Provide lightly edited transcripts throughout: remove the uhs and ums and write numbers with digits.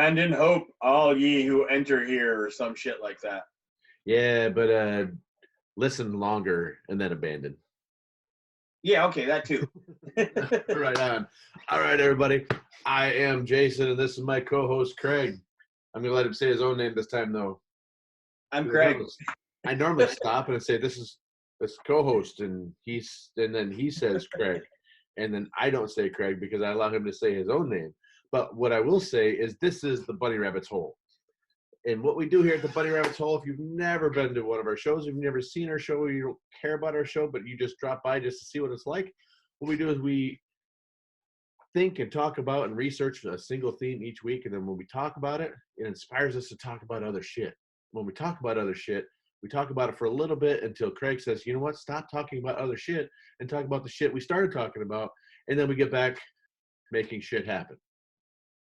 Abandon hope, all ye who enter here, or some shit like that. Yeah, but listen longer and then abandon. Yeah, okay, that too. Right on. All right, everybody. I am Jason, and this is my co-host, Craig. I'm going to let him say his own name this time, though. I'm Craig. I normally stop and I say, this is co-host, and then he says Craig. And then I don't say Craig because I allow him to say his own name. But what I will say is this is the Bunny Rabbit's Hole. And what we do here at the Bunny Rabbit's Hole, if you've never been to one of our shows, if you've never seen our show, you don't care about our show, but you just drop by just to see what it's like, what we do is we think and talk about and research a single theme each week. And then when we talk about it, it inspires us to talk about other shit. When we talk about other shit, we talk about it for a little bit until Craig says, you know what, stop talking about other shit and talk about the shit we started talking about. And then we get back making shit happen.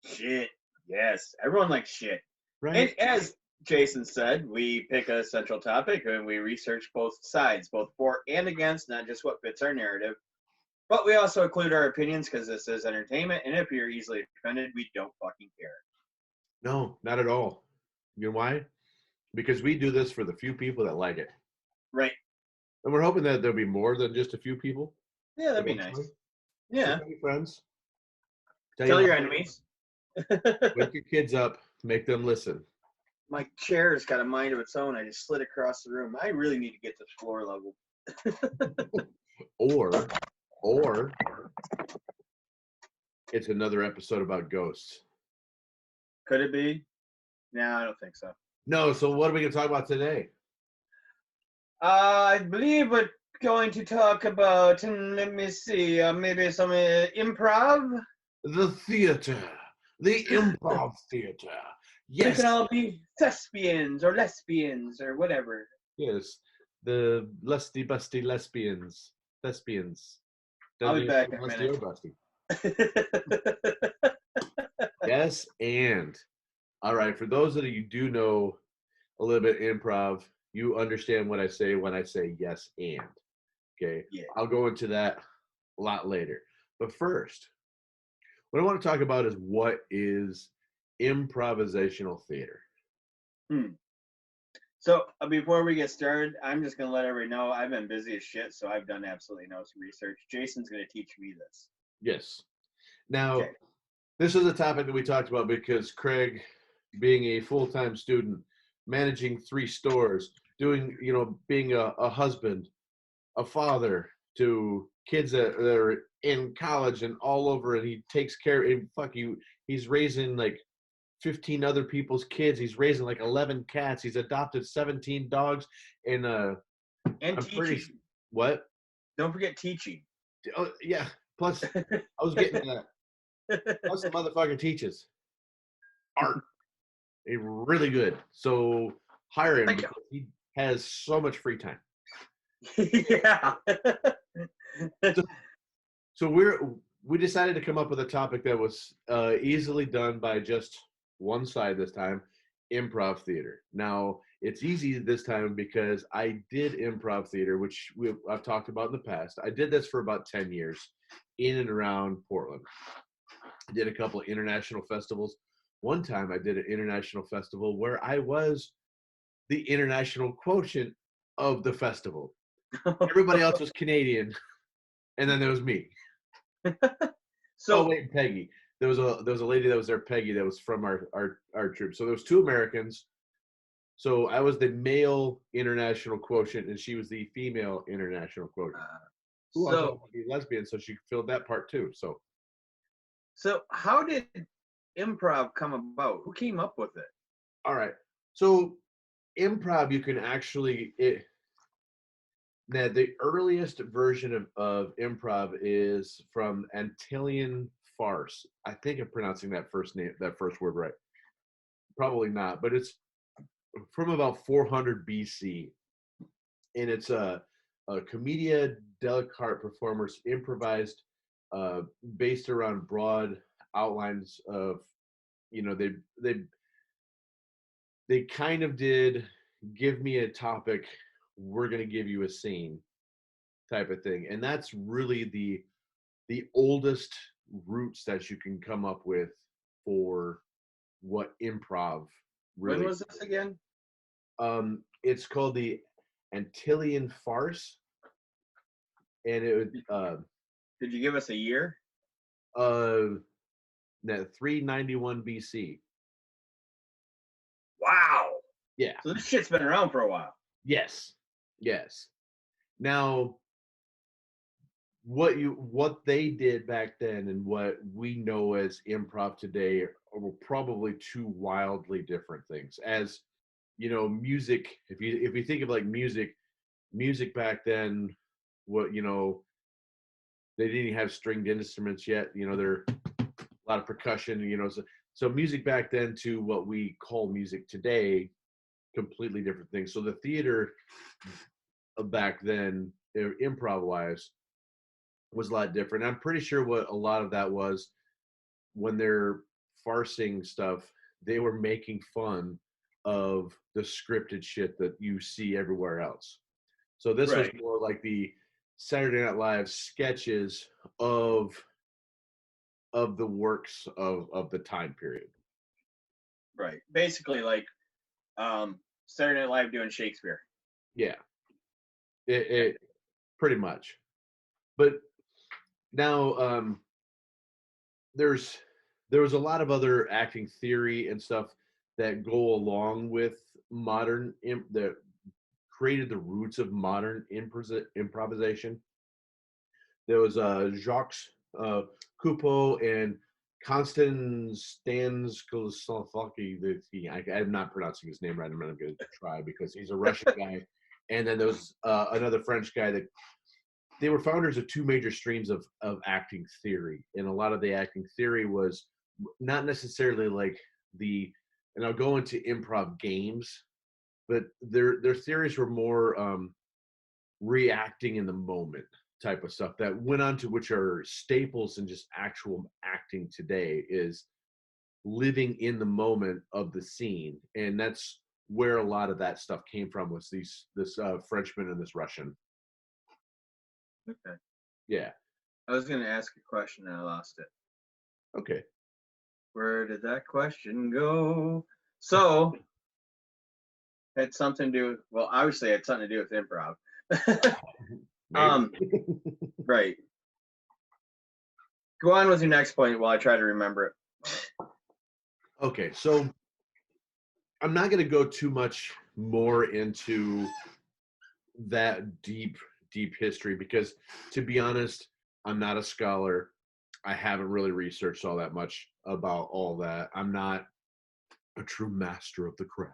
Shit. Yes. Everyone likes shit. Right. And as Jason said, we pick a central topic and we research both sides, both for and against, not just what fits our narrative. But we also include our opinions because this is entertainment. And if you're easily offended, we don't fucking care. No, not at all. You know why? Because we do this for the few people that like it. Right. And we're hoping that there'll be more than just a few people. Yeah, that'd be nice. Yeah. So tell your friends. Tell your enemies. Wake your kids up. Make them listen. My chair's got a mind of its own. I just slid across the room. I really need to get to floor level. or it's another episode about ghosts. Could it be? No, I don't think so. No, so what are we going to talk about today? I believe we're going to talk about, let me see, maybe some improv? The theater. The Improv Theater. Yes. We can all be thespians or lesbians or whatever. Yes. The lusty, busty lesbians. Thespians. I'll be back in a minute. Yes, and all right, for those of you who do know a little bit improv, you understand what I say when I say yes and. Okay, yeah. I'll go into that a lot later. But first, what I want to talk about is what is improvisational theater. So before we get started, I'm just going to let everybody know I've been busy as shit, so I've done absolutely no research. Jason's going to teach me this. Yes. Now, This is a topic that we talked about because Craig, being a full-time student, managing 3 stores, doing, being a husband, a father to kids that are in college and all over, and he takes care of, he's raising like 15 other people's kids. He's raising like 11 cats. He's adopted 17 dogs and teaching. What? Don't forget teaching. Oh, yeah. Plus, I was getting that. Plus, the motherfucker teaches art. He's really good. So hire him because he has so much free time. Yeah. So we decided to come up with a topic that was easily done by just one side this time, improv theater. Now, it's easy this time because I did improv theater, which I've talked about in the past. I did this for about 10 years in and around Portland. I did a couple of international festivals. One time I did an international festival where I was the international quotient of the festival. Everybody else was Canadian, and then there was me. Wait, Peggy. There was a lady that was there, Peggy, that was from our troop. So there was 2 Americans. So I was the male international quotient, and she was the female international quotient. Who also be lesbian, so she filled that part too. So how did improv come about? Who came up with it? All right. So improv, you can actually the earliest version of improv is from Antillean farce. I think I'm pronouncing that first word right. Probably not, but it's from about 400 BC, and it's a commedia dell'arte performers improvised, based around broad outlines of, they kind of did give me a topic, we're going to give you a scene type of thing. And that's really the oldest roots that you can come up with for what improv When really. was this again? It's called the Antillean Farce, and it would Did you give us a year? uh 391 BC. Wow. Yeah. So this shit's been around for a while. Yes. Yes. Now, what they did back then and what we know as improv today are probably two wildly different things. As you know, music. If you think of like music back then, what they didn't have stringed instruments yet. There a lot of percussion. So music back then to what we call music today, completely different things. So the theater back then, improv wise, was a lot different. I'm pretty sure what a lot of that was when they're farcing stuff, they were making fun of the scripted shit that you see everywhere else. So this was Right. more like the Saturday Night Live sketches of the works of the time period. Right. Basically, like Saturday Night Live doing Shakespeare. Yeah, it pretty much. But now there was a lot of other acting theory and stuff that go along with modern that created the roots of modern improvisation. There was Jacques Coupeau and Constant Stanislavski. I'm not pronouncing his name right. I'm going to try because he's a Russian guy. And then there was another French guy that they were founders of two major streams of acting theory. And a lot of the acting theory was not necessarily like and I'll go into improv games, but their theories were more reacting in the moment type of stuff that went on to which are staples in just actual acting today is living in the moment of the scene. And that's where a lot of that stuff came from, was this Frenchman and this Russian. Okay. Yeah. I was going to ask a question and I lost it. Okay. Where did that question go? So, had something to do with, well, obviously it had something to do with improv. Right. Go on with your next point while I try to remember it. Okay, so I'm not going to go too much more into that deep history because, to be honest, I'm not a scholar. I haven't really researched all that much about all that. I'm not a true master of the craft.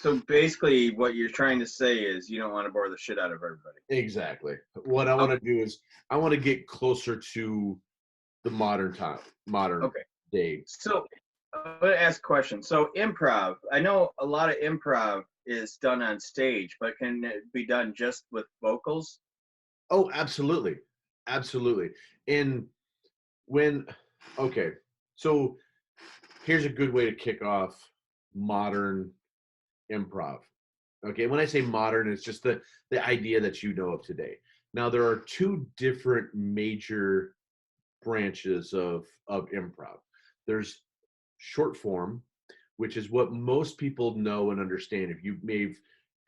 So basically, what you're trying to say is you don't want to bore the shit out of everybody. Exactly. What I want to do is I want to get closer to the modern day. So I'm going to ask a question. So improv, I know a lot of improv is done on stage, but can it be done just with vocals? Oh, absolutely. Absolutely. And so here's a good way to kick off modern improv. Okay, when I say modern, it's just the idea that you know of today. Now, there are two different major branches of improv. There's short form, which is what most people know and understand. If you may have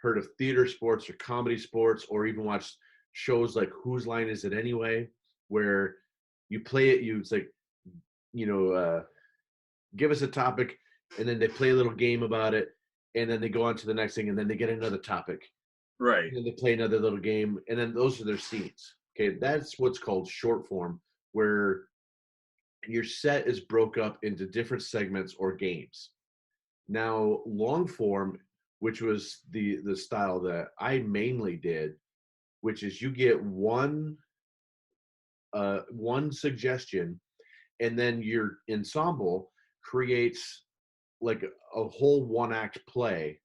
heard of theater sports or comedy sports, or even watched shows like Whose Line Is It Anyway, where you play it, it's like, give us a topic, and then they play a little game about it, and then they go on to the next thing, and then they get another topic. Right. And then they play another little game, and then those are their scenes. Okay, that's what's called short form, where your set is broke up into different segments or games. Now, long form, which was the style that I mainly did, which is you get one suggestion, and then your ensemble creates like a whole one act play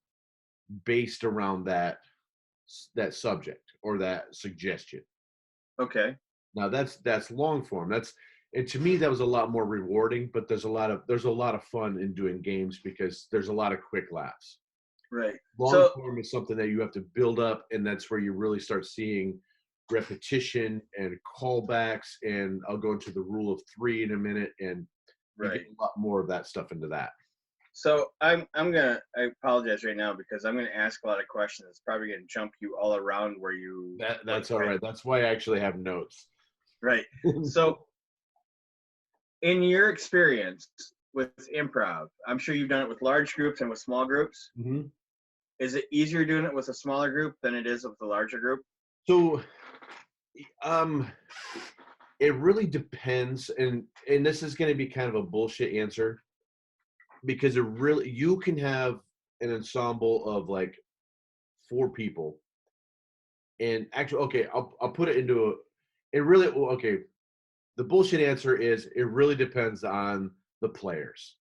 based around that subject or that suggestion. Okay. Now that's long form. And to me that was a lot more rewarding, but there's a lot of fun in doing games because there's a lot of quick laughs. Right. Long form is something that you have to build up, and that's where you really start seeing repetition and callbacks, and I'll go into the rule of three in a minute, and you get a lot more of that stuff into that. So I apologize right now because I'm gonna ask a lot of questions. It's probably gonna jump you all around where you. That's all right. That's why I actually have notes. Right. So, in your experience with improv, I'm sure you've done it with large groups and with small groups. Mm-hmm. Is it easier doing it with a smaller group than it is with a larger group? So, it really depends, and this is going to be kind of a bullshit answer, because you can have an ensemble of like 4 people, and actually, okay, I'll put it into okay. The bullshit answer is it really depends on the players.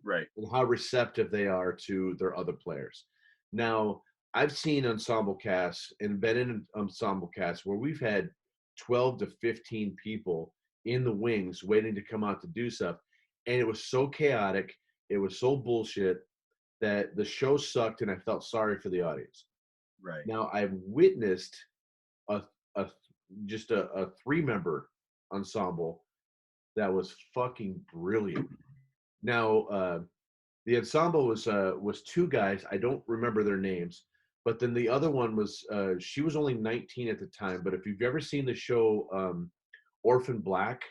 Right. And how receptive they are to their other players. Now, I've seen ensemble casts and been in ensemble casts where we've had 12 to 15 people in the wings waiting to come out to do stuff. And it was so chaotic, it was so bullshit that the show sucked and I felt sorry for the audience. Right. Now, I've witnessed a, a just a 3-member ensemble that was fucking brilliant. Now, the ensemble was 2 guys. I don't remember their names, but then the other one was she was only 19 at the time. But if you've ever seen the show Orphan Black,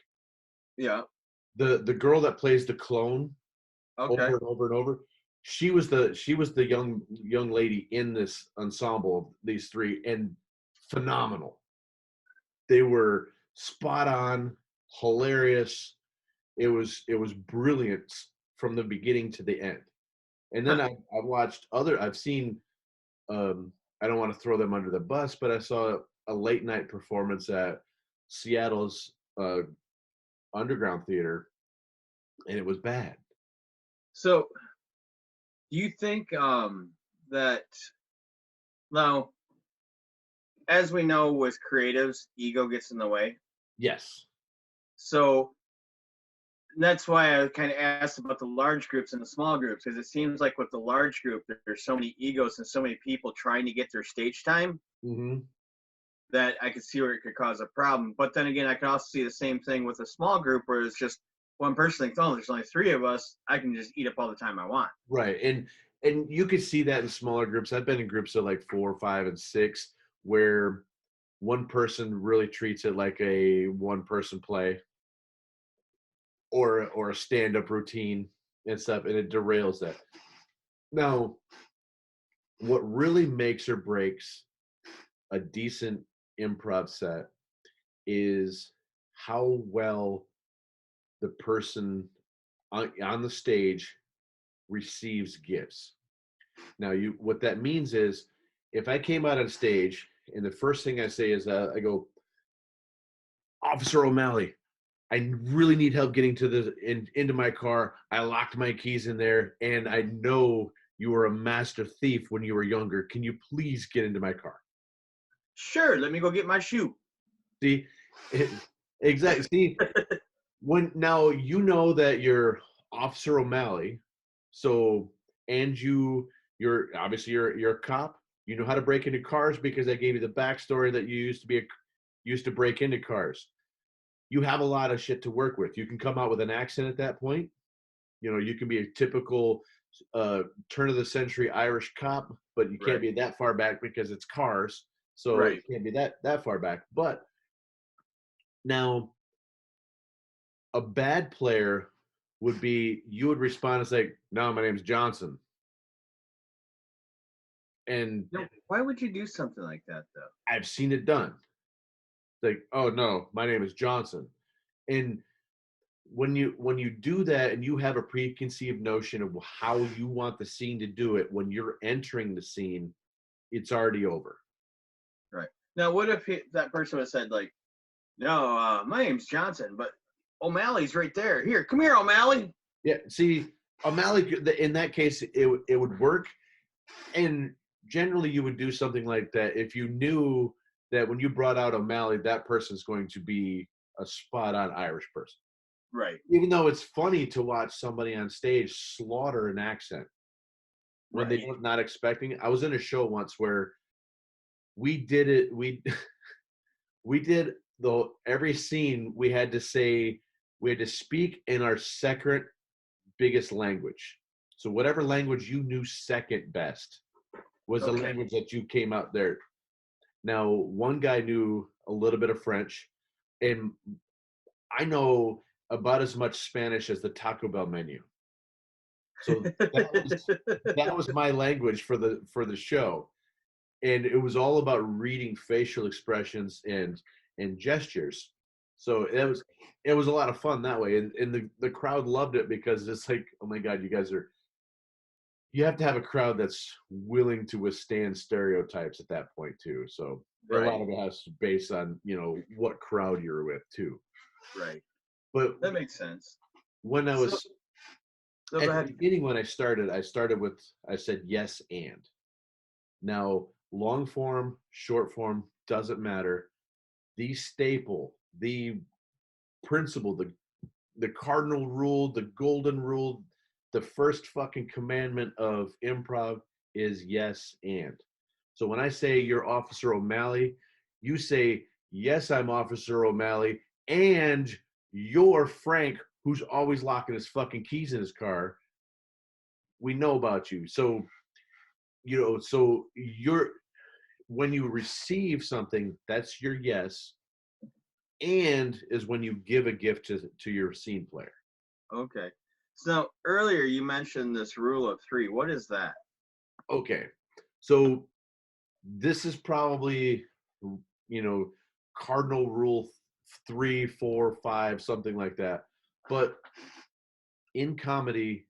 Yeah. the girl that plays the clone Okay. over and over and over, she was the young lady in this ensemble of these 3, and phenomenal. They were spot on, hilarious. It was brilliant from the beginning to the end. And then I've watched I've seen, I don't want to throw them under the bus, but I saw a late night performance at Seattle's underground theater, and it was bad. So, do you think that now, as we know, with creatives, ego gets in the way? Yes. So that's why I kind of asked about the large groups and the small groups, because it seems like with the large group, there's so many egos and so many people trying to get their stage time Mm-hmm. that I could see where it could cause a problem. But then again, I could also see the same thing with a small group where it's just one person thinks, oh, there's only 3 of us. I can just eat up all the time I want. Right. And you could see that in smaller groups. I've been in groups of like 4, 5, and 6 where one person really treats it like a one-person play or a stand-up routine and stuff, and it derails that. Now, what really makes or breaks a decent improv set is how well the person on the stage receives gifts. Now, what that means is if I came out on stage and the first thing I say is I go, Officer O'Malley, I really need help getting to into my car. I locked my keys in there, and I know you were a master thief when you were younger. Can you please get into my car? Sure, let me go get my shoe. See, exactly. See, now you know that you're Officer O'Malley, so and you're obviously you're a cop. You know how to break into cars because I gave you the backstory that you used to break into cars. You have a lot of shit to work with. You can come out with an accent at that point. You know, you can be a typical turn of the century Irish cop, but you can't be that far back because it's cars. So it can't be that far back. But now a bad player would be you would respond as like, no, my name's Johnson. And no, why would you do something like that though? I've seen it done. Like, oh no, my name is Johnson. And when you do that and you have a preconceived notion of how you want the scene to do it, when you're entering the scene, it's already over. Right. Now, what if that person would have said, like, no, my name's Johnson, but O'Malley's right there. Here, come here, O'Malley. Yeah, see, O'Malley, in that case, it would work. And generally, you would do something like that if you knew that when you brought out O'Malley, that person's going to be a spot-on Irish person. Right. Even though it's funny to watch somebody on stage slaughter an accent when they were not expecting it. I was in a show once where we did it. We did every scene we had to speak in our second biggest language. So whatever language you knew second best was the Okay. language that you came out there. Now, one guy knew a little bit of French, and I know about as much Spanish as the Taco Bell menu. So that was my language for the show, and it was all about reading facial expressions and gestures. So it was a lot of fun that way, and the crowd loved it because it's like, oh my god, you have to have a crowd that's willing to withstand stereotypes at that point too. So a lot of it has to base on what crowd you're with too. Right. But That makes sense. when I was So at go the ahead. beginning, when I started with, I said yes and. Now long form, short form doesn't matter. The staple, the principle, the cardinal rule, the golden rule, the first fucking commandment of improv is yes and. So when I say you're Officer O'Malley, you say, yes, I'm Officer O'Malley, and you're Frank, who's always locking his fucking keys in his car. We know about you. So, so you're, when you receive something, that's your yes, and is when you give a gift to your scene player. Okay. So earlier you mentioned this rule of 3. What is that? Okay. So this is probably, cardinal rule 3, 4, 5, something like that. But in comedy,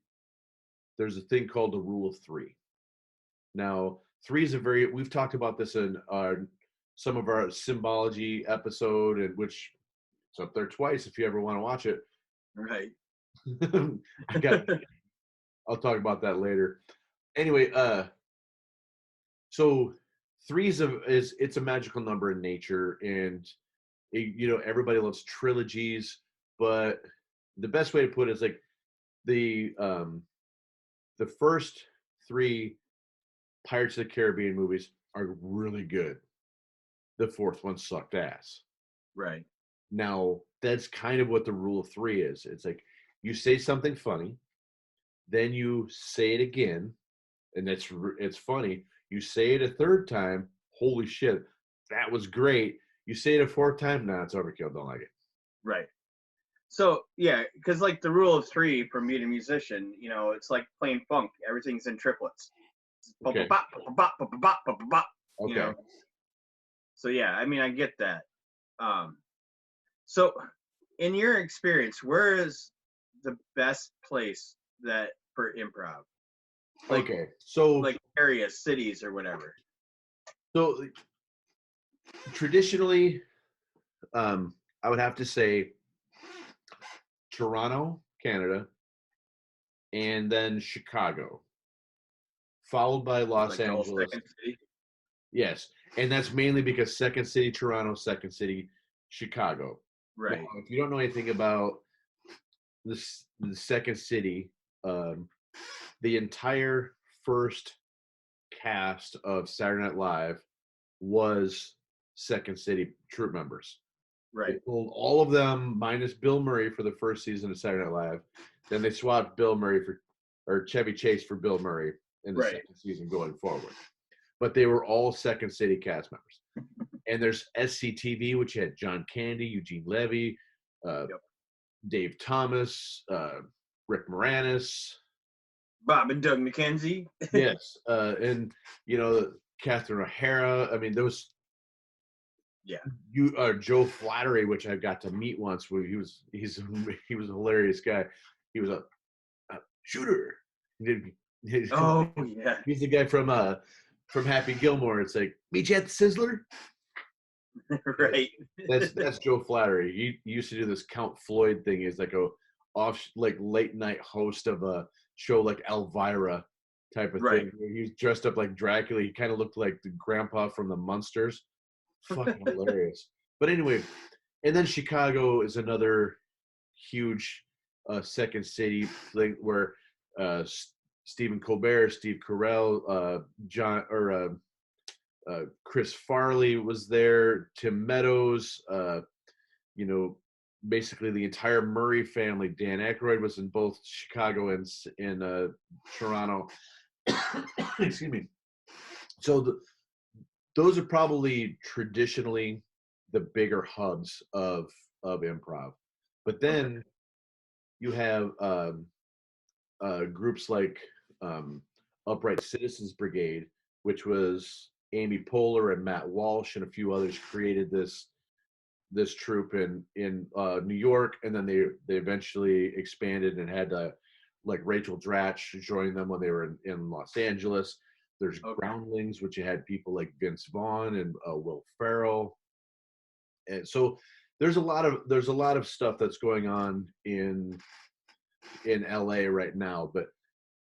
there's a thing called the rule of 3. Now, 3 is we've talked about this in some of our symbology episode, and which it's up there twice if you ever want to watch it. Right. I'll talk about that later. Anyway, so 3 it's a magical number in nature, and everybody loves trilogies, but the best way to put it is like the first 3 Pirates of the Caribbean movies are really good. The 4th one sucked ass. Right. Now, that's kind of what the rule of 3 is. It's like you say something funny, then you say it again, and it's funny. You say it a 3rd time, holy shit, that was great. You say it a 4th time, nah, it's overkill, don't like it. Right. So yeah, because like the rule of 3 for being a musician, it's like playing funk. Everything's in triplets. Okay. Okay. So yeah, I mean, I get that. So in your experience, where is the best place for improv? Okay, so like areas, cities, or whatever. So traditionally, I would have to say Toronto, Canada, and then Chicago, followed by Los Angeles. Second city? Yes, and that's mainly because second city Toronto, second city Chicago. Right. Now, if you don't know anything about the second city, the entire first cast of Saturday Night Live was second city troupe members. Right. They pulled all of them minus Bill Murray for the first season of Saturday Night Live. Then they swapped Chevy Chase for Bill Murray in the second season going forward. But they were all second city cast members. And there's SCTV, which had John Candy, Eugene Levy, Dave Thomas, Rick Moranis, Bob and Doug McKenzie. Yes, and Catherine O'Hara. I mean, those. Yeah. Joe Flattery, which I got to meet once. Where he was a hilarious guy. He was a shooter. Oh yeah. He's the guy from Happy Gilmore. It's like, meet you at the Sizzler. Right. That's Joe Flattery. He used to do this Count Floyd thing. He's like like late night host of a show like Elvira type of thing. He was dressed up like Dracula. He kind of looked like the grandpa from the Munsters. Fucking hilarious. But anyway, and then Chicago is another huge second city thing where Stephen Colbert, Steve Carell, Chris Farley was there, Tim Meadows, basically the entire Murray family. Dan Aykroyd was in both Chicago and in Toronto. Excuse me. So those are probably traditionally the bigger hubs of improv. But then you have groups like Upright Citizens Brigade, which was Amy Poehler and Matt Walsh and a few others created this troupe in New York, and then they eventually expanded and had like Rachel Dratch join them when they were in Los Angeles. There's Groundlings, which you had people like Vince Vaughn and Will Ferrell, and so there's a lot of stuff that's going on in LA right now. But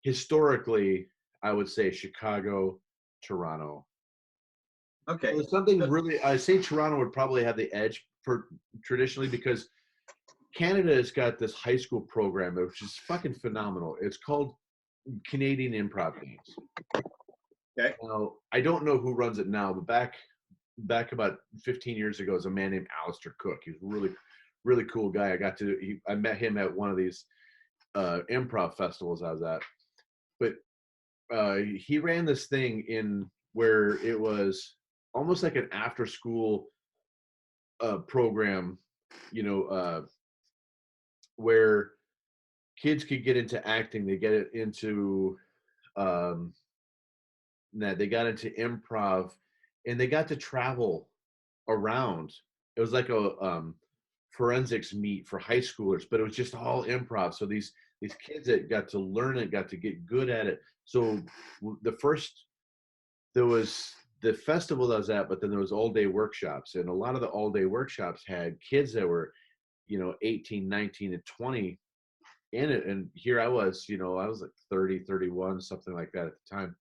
historically, I would say Chicago, Toronto. Okay. So something really, I say Toronto would probably have the edge for traditionally, because Canada has got this high school program which is fucking phenomenal. It's called Canadian Improv Games. Okay. Now, I don't know who runs it now, but back about 15 years ago, is a man named Alistair Cook. He's a really, really cool guy. I met him at one of these improv festivals I was at. But he ran this thing in where it was almost like an after school program, where kids could get into acting. They get into they got into improv, and they got to travel around. It was like a forensics meet for high schoolers, but it was just all improv. So these kids that got to learn it, got to get good at it. So there was the festival that I was at, but then there was all-day workshops, and a lot of the all-day workshops had kids that were 18, 19, and 20 in it. And here I was, I was like 30, 31, something like that at the time.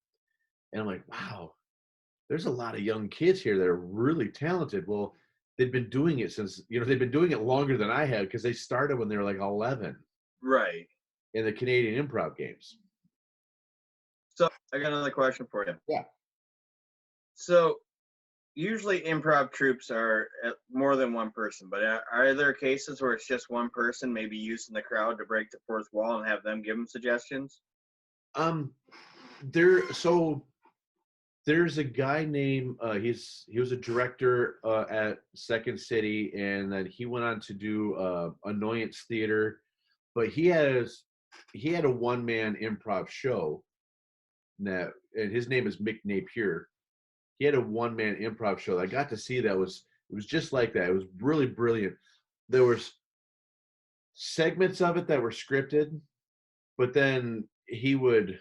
And I'm like, wow, there's a lot of young kids here that are really talented. Well, they've been doing it since, they've been doing it longer than I had, because they started when they were like 11. Right. In the Canadian Improv Games. So I got another question for you. Yeah. So usually improv troupes are more than one person, but are there cases where it's just one person, maybe using the crowd to break the fourth wall and have them give them suggestions? There's a guy named he was a director at Second City, and then he went on to do Annoyance Theater, but he had a one-man improv show now, and his name is Mick Napier. He had a one-man improv show. I got to see that. It was just like that. It was really brilliant. There was segments of it that were scripted, but then he would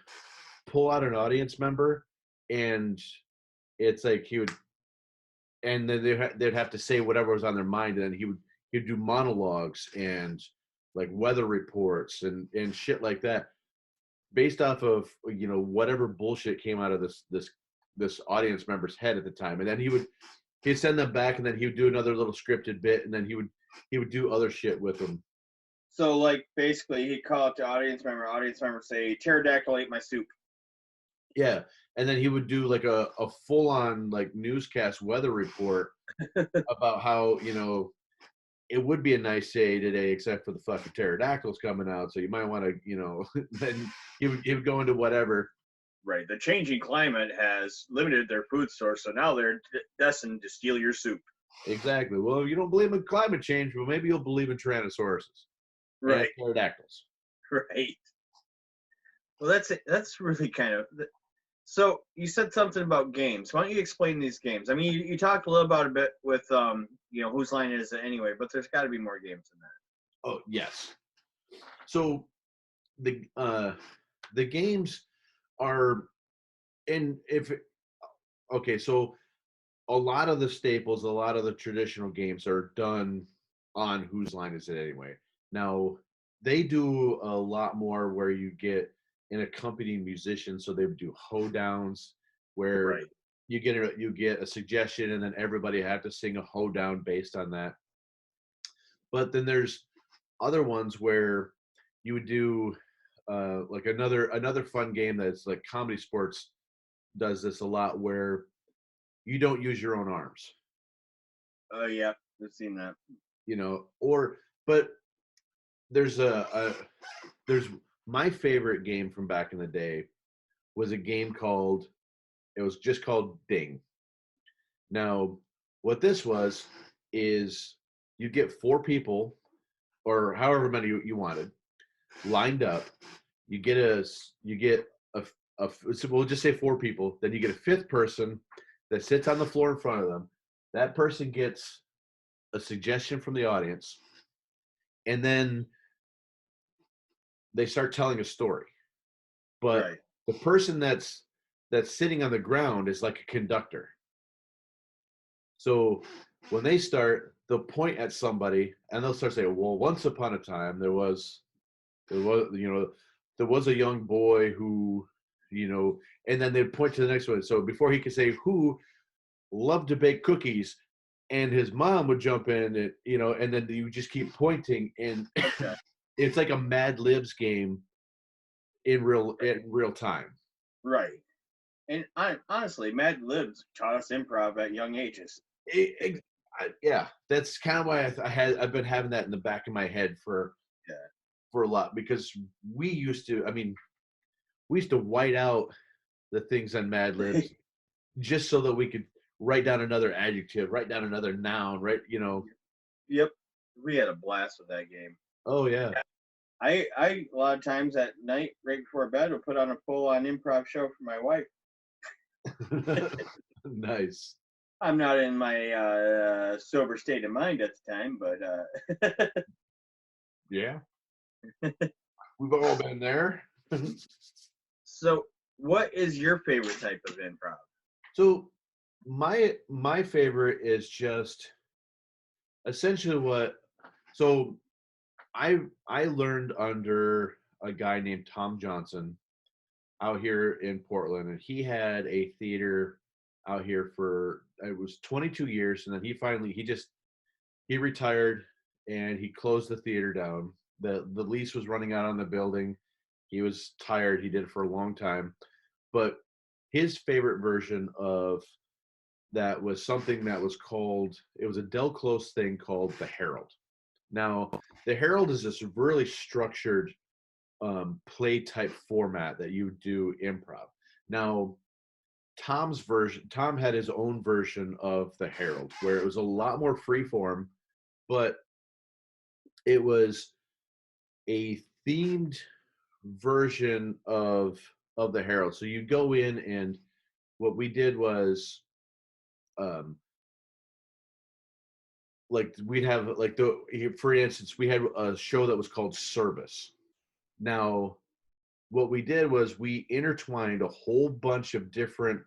pull out an audience member, and it's like and then they'd have to say whatever was on their mind, and then he'd do monologues and like weather reports and shit like that, based off of whatever bullshit came out of this audience member's head at the time. And then he'd send them back, and then he would do another little scripted bit, and then he would do other shit with them. So like basically he'd call up the audience member say, "Pterodactyl ate my soup." Yeah. And then he would do like a full-on like newscast weather report about how it would be a nice day today, except for the fucking pterodactyls coming out, so you might want to then he would go into whatever. Right. The changing climate has limited their food source, so now they're destined to steal your soup. Exactly. Well, you don't believe in climate change, but maybe you'll believe in tyrannosauruses. Right. And pterodactyls. Right. Well, that's really kind of. So you said something about games. Why don't you explain these games? I mean, you talked a little about a bit with whose line is it anyway, but there's got to be more games than that. Oh yes. So the games are, so a lot of the staples, a lot of the traditional games are done on Whose Line Is It Anyway. Now they do a lot more where you get an accompanying musician, so they would do hoedowns where you get a suggestion, and then everybody had to sing a hoedown based on that. But then there's other ones where you would do like another fun game that's like Comedy Sports does this a lot, where you don't use your own arms. Oh yeah, I've seen that. Or But there's there's my favorite game from back in the day was a game called, it was just called Ding. Now, what this was is you get 4 people or however many you wanted lined up. You get so we'll just say 4 people. Then you get a 5th person that sits on the floor in front of them. That person gets a suggestion from the audience, and then they start telling a story. But Right. the person that's sitting on the ground is like a conductor. So when they start, they'll point at somebody and they'll start saying, "Well, once upon a time there was there was a young boy who, and then they'd point to the next one. So before he could say who loved to bake cookies, and his mom would jump in, and then you just keep pointing, and Okay. it's like a Mad Libs game in real time. Right. And honestly, Mad Libs taught us improv at young ages. Yeah, that's kind of why I've been having that in the back of my head for a lot, because we used to white out the things on Mad Libs just so that we could write down another adjective, write down another noun, right? Yep. We had a blast with that game. Oh yeah. I a lot of times at night, right before bed, would put on a full-on improv show for my wife. Nice. I'm not in my sober state of mind at the time, but Yeah. We've all been there. So, what is your favorite type of improv? So my favorite is just essentially so I learned under a guy named Tom Johnson out here in Portland, and he had a theater out here for, it was 22 years, and then he retired and he closed the theater down. The lease was running out on the building. He was tired. He did it for a long time. But his favorite version of that was something that was called, it was a Del Close thing called the Herald. Now, the Herald is this really structured play type format that you do improv. Now, Tom had his own version of the Herald where it was a lot more freeform, but it was a themed version of the Herald. So you go in, and what we did was like we'd have like for instance, we had a show that was called Service. Now, what we did was we intertwined a whole bunch of different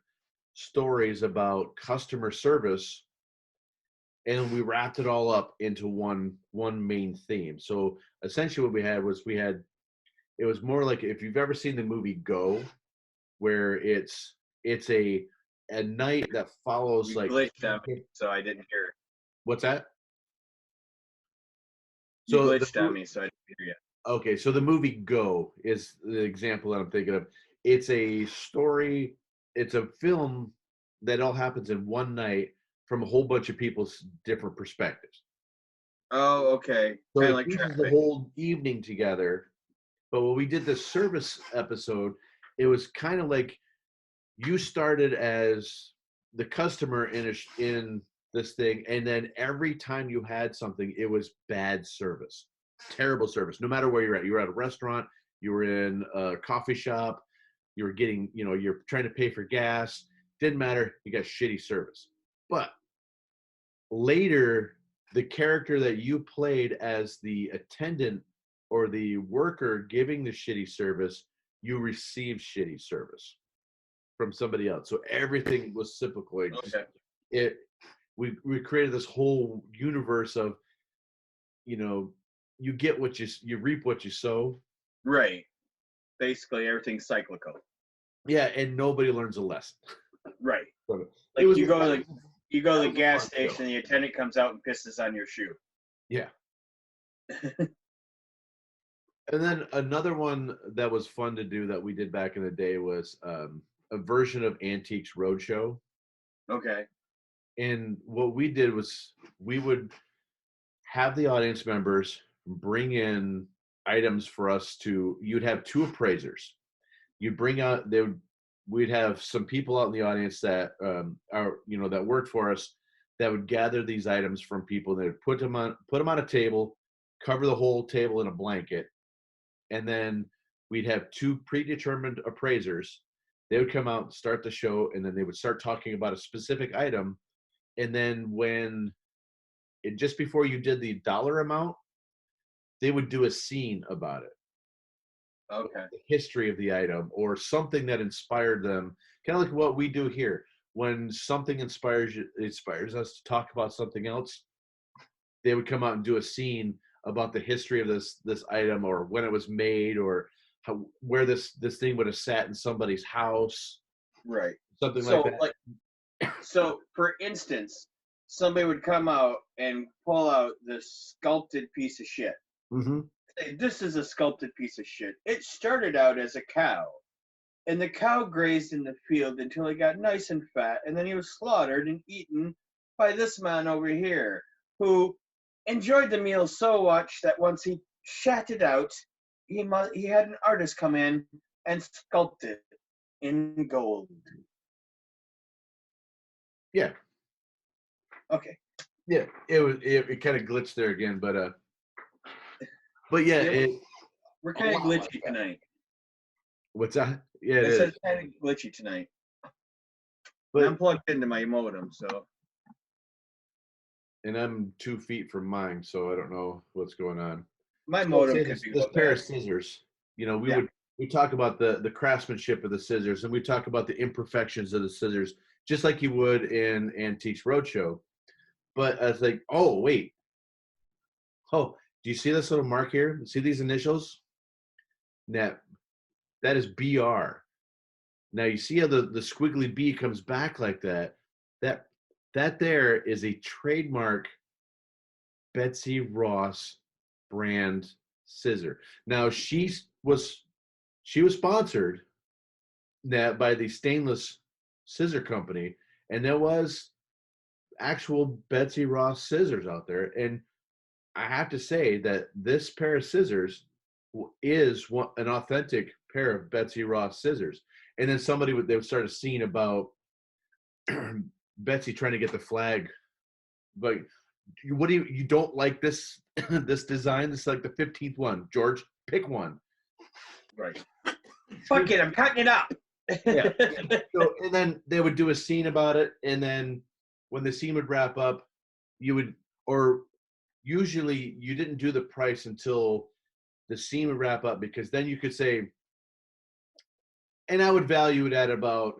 stories about customer service, and we wrapped it all up into one main theme. So essentially what we had it was more like, if you've ever seen the movie Go, where it's a night that follows, You like, glitched on me, so I didn't hear. what's that? You So glitched on me, so I didn't hear you. okay, so the movie Go is the example that I'm thinking of. It's a story, it's a film that all happens in one night from a whole bunch of people's different perspectives. Oh, okay. So Kind it of like pieces the traffic. whole evening together. But when we did the Service episode, it was kind of like you started as the customer in this thing, and then every time you had something, it was bad service, terrible service. No matter where you're at, you were at a restaurant, you were in a coffee shop, you were getting, you're trying to pay for gas. Didn't matter, you got shitty service. But later, the character that you played as the attendant or the worker giving the shitty service, you received shitty service from somebody else. So everything was cyclical. Okay. We created this whole universe of, you get what you reap what you sow. Right. Basically, everything's cyclical. Yeah, and nobody learns a lesson. Right. So Like you go to the gas fun station, show. and the attendant comes out and pisses on your shoe. Yeah. And then another one that was fun to do that we did back in the day was a version of Antiques Roadshow. Okay. And what we did was we would have the audience members bring in items for us to. You'd have two appraisers. You'd bring out. We'd have some people out in the audience that are that work for us that would gather these items from people. They would put them on a table, cover the whole table in a blanket, and then we'd have two predetermined appraisers. They would come out, start the show, and then they would start talking about a specific item. And then just before you did the dollar amount, they would do a scene about it. Okay. The history of the item or something that inspired them. Kind of like what we do here. When something inspires us to talk about something else, they would come out and do a scene about the history of this item, or when it was made, or where this thing would have sat in somebody's house. Right. Something like that. So, for instance, somebody would come out and pull out this sculpted piece of shit. Mm-hmm. Say, this is a sculpted piece of shit. It started out as a cow, and the cow grazed in the field until he got nice and fat, and then he was slaughtered and eaten by this man over here, who enjoyed the meal so much that once he shat it out, he had an artist come in and sculpt it in gold. Yeah. Okay. Yeah, it kind of glitched there again, but yeah, we're kind of glitchy tonight. What's that? Yeah, it is kind of glitchy tonight. But I'm plugged into my modem, so. And I'm 2 feet from mine, so I don't know what's going on. My modem could be this pair of scissors. We talk about the craftsmanship of the scissors, and we talk about the imperfections of the scissors, just like you would in Antiques Roadshow. But I was like, oh wait, do you see this little mark here? See these initials? That is BR. Now you see how the squiggly B comes back like that. That there is a trademark Betsy Ross brand scissor. Now she was sponsored by the Stainless Scissor Company, and there was actual Betsy Ross scissors out there. And I have to say that this pair of scissors is an authentic pair of Betsy Ross scissors. And then they would start a scene about Betsy trying to get the flag. But what do you don't like this this design? This is like the 15th one. George, pick one. Right. Fuck it, I'm cutting it up. Yeah. So, and then they would do a scene about it, and then when the scene would wrap up, usually you didn't do the price until the scene would wrap up, because then you could say, and I would value it at about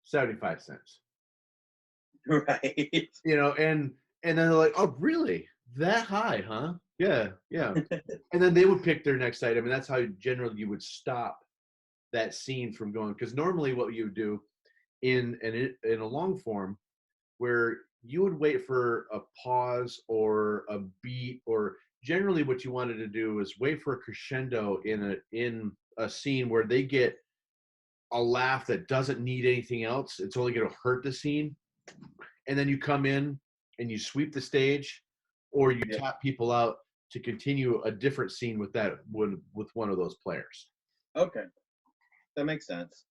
75 cents. Right. And then they're like, oh, really? That high, huh? Yeah. And then they would pick their next item, and that's how generally you would stop that scene from going. Because normally what you would do in a long form, where you would wait for a pause or a beat, or generally what you wanted to do is wait for a crescendo in a scene where they get a laugh that doesn't need anything else. It's only going to hurt the scene. And then you come in and you sweep the stage, or you tap people out to continue a different scene with one of those players. Okay. That makes sense.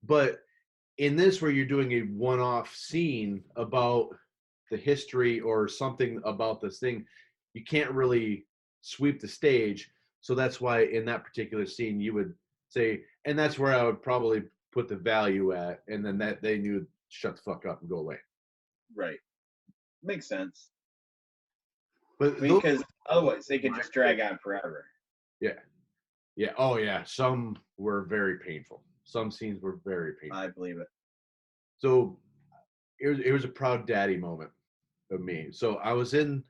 But in this, where you're doing a one-off scene about the history or something about this thing, you can't really sweep the stage. So that's why in that particular scene you would say, and that's where I would probably put the value at, and then that they knew, shut the fuck up and go away. Right. Makes sense. But because otherwise they could just drag on forever. Yeah. Oh yeah. Some were very painful. Some scenes were very painful. I believe it. So it was a proud daddy moment of me. So I was in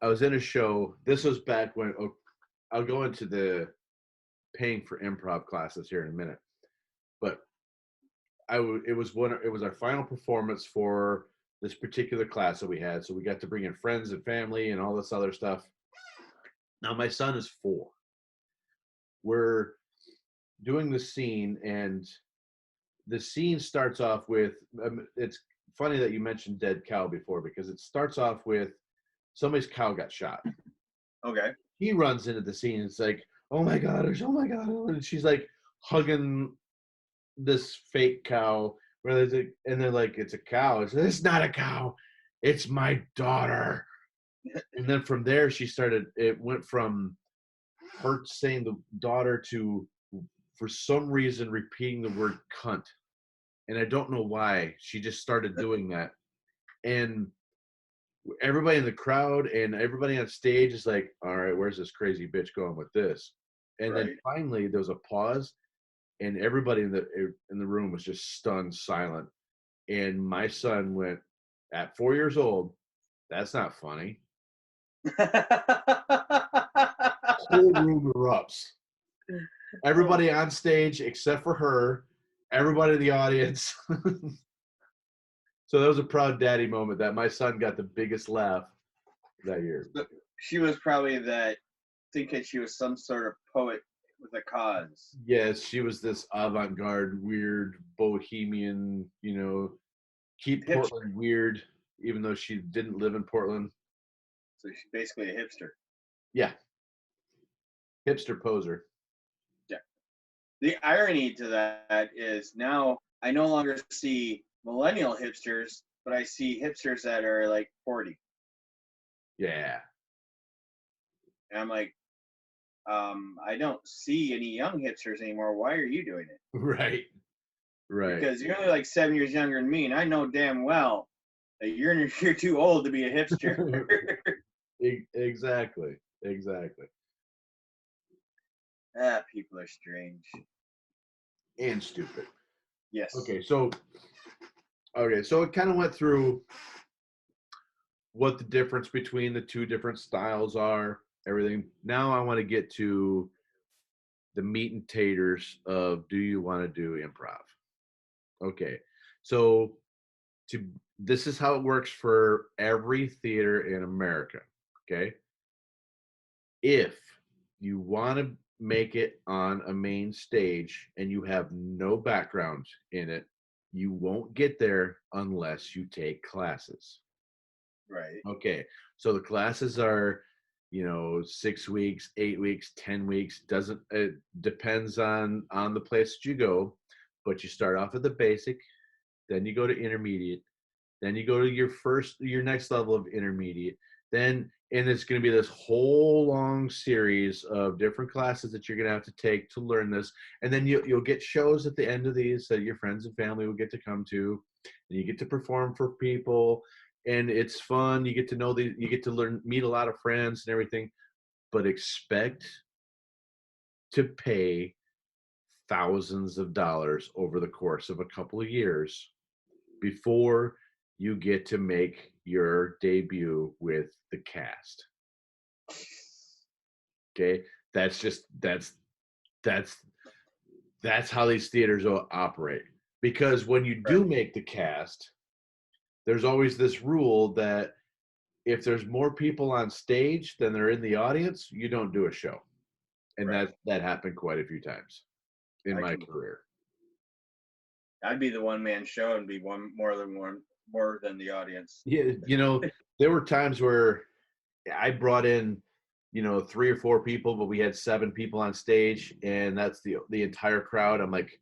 a show. This was back when I'll go into the paying for improv classes here in a minute. But it was our final performance for this particular class that we had. So we got to bring in friends and family and all this other stuff. Now my son is 4. We're doing the scene, and the scene starts off with, it's funny that you mentioned dead cow before, because it starts off with somebody's cow got shot. Okay. He runs into the scene. It's like, oh my gosh, oh my god, and she's like hugging this fake cow. Where there's a, and they're like, it's a cow. It's not a cow. It's my daughter. And then from there, she started. It went from her saying the daughter to, for some reason, repeating the word cunt. And I don't know why. She just started doing that. And everybody in the crowd and everybody on stage is like, all right, where's this crazy bitch going with this? And then Right. finally there was a pause, and everybody in the room was just stunned silent. And my son went, at 4 years old, that's not funny. Whole room erupts. Everybody on stage except for her, everybody in the audience. So that was a proud daddy moment that my son got the biggest laugh that year. She was probably that thinking she was some sort of poet with a cause. Yes, she was this avant-garde, weird, bohemian, keep Hipster. Portland weird, even though she didn't live in Portland. So she's basically a hipster. Yeah. Hipster poser. Yeah. The irony to that is now I no longer see millennial hipsters, but I see hipsters that are like 40. Yeah. And I'm like, I don't see any young hipsters anymore. Why are you doing it? Right. Right. Because you're only like 7 years younger than me, and I know damn well that you're too old to be a hipster. Exactly. Exactly. People are strange. And stupid. Yes. Okay, so it kind of went through what the difference between the two different styles are, everything. Now I want to get to the meat and taters of, do you want to do improv? Okay. So this is how it works for every theater in America. Okay. If you want to make it on a main stage and you have no background in it, you won't get there unless you take classes. Right. Okay. So the classes are, 6 weeks, 8 weeks, 10 weeks. It depends on the place that you go, but you start off at the basic, then you go to intermediate, then you go to your next level of intermediate, then, and it's going to be this whole long series of different classes that you're going to have to take to learn this. And then you'll get shows at the end of these that your friends and family will get to come to, and you get to perform for people, and it's fun. You get to you get to meet a lot of friends and everything, but expect to pay thousands of dollars over the course of a couple of years before you get to make your debut with the cast. Okay, that's how these theaters operate. Because when you do make the cast, there's always this rule that if there's more people on stage than there are in the audience, you don't do a show. And that happened quite a few times in my career. I'd be the one-man show and be more than the audience. Yeah, there were times where I brought in, 3 or 4 people, but we had 7 people on stage, and that's the entire crowd. I'm like,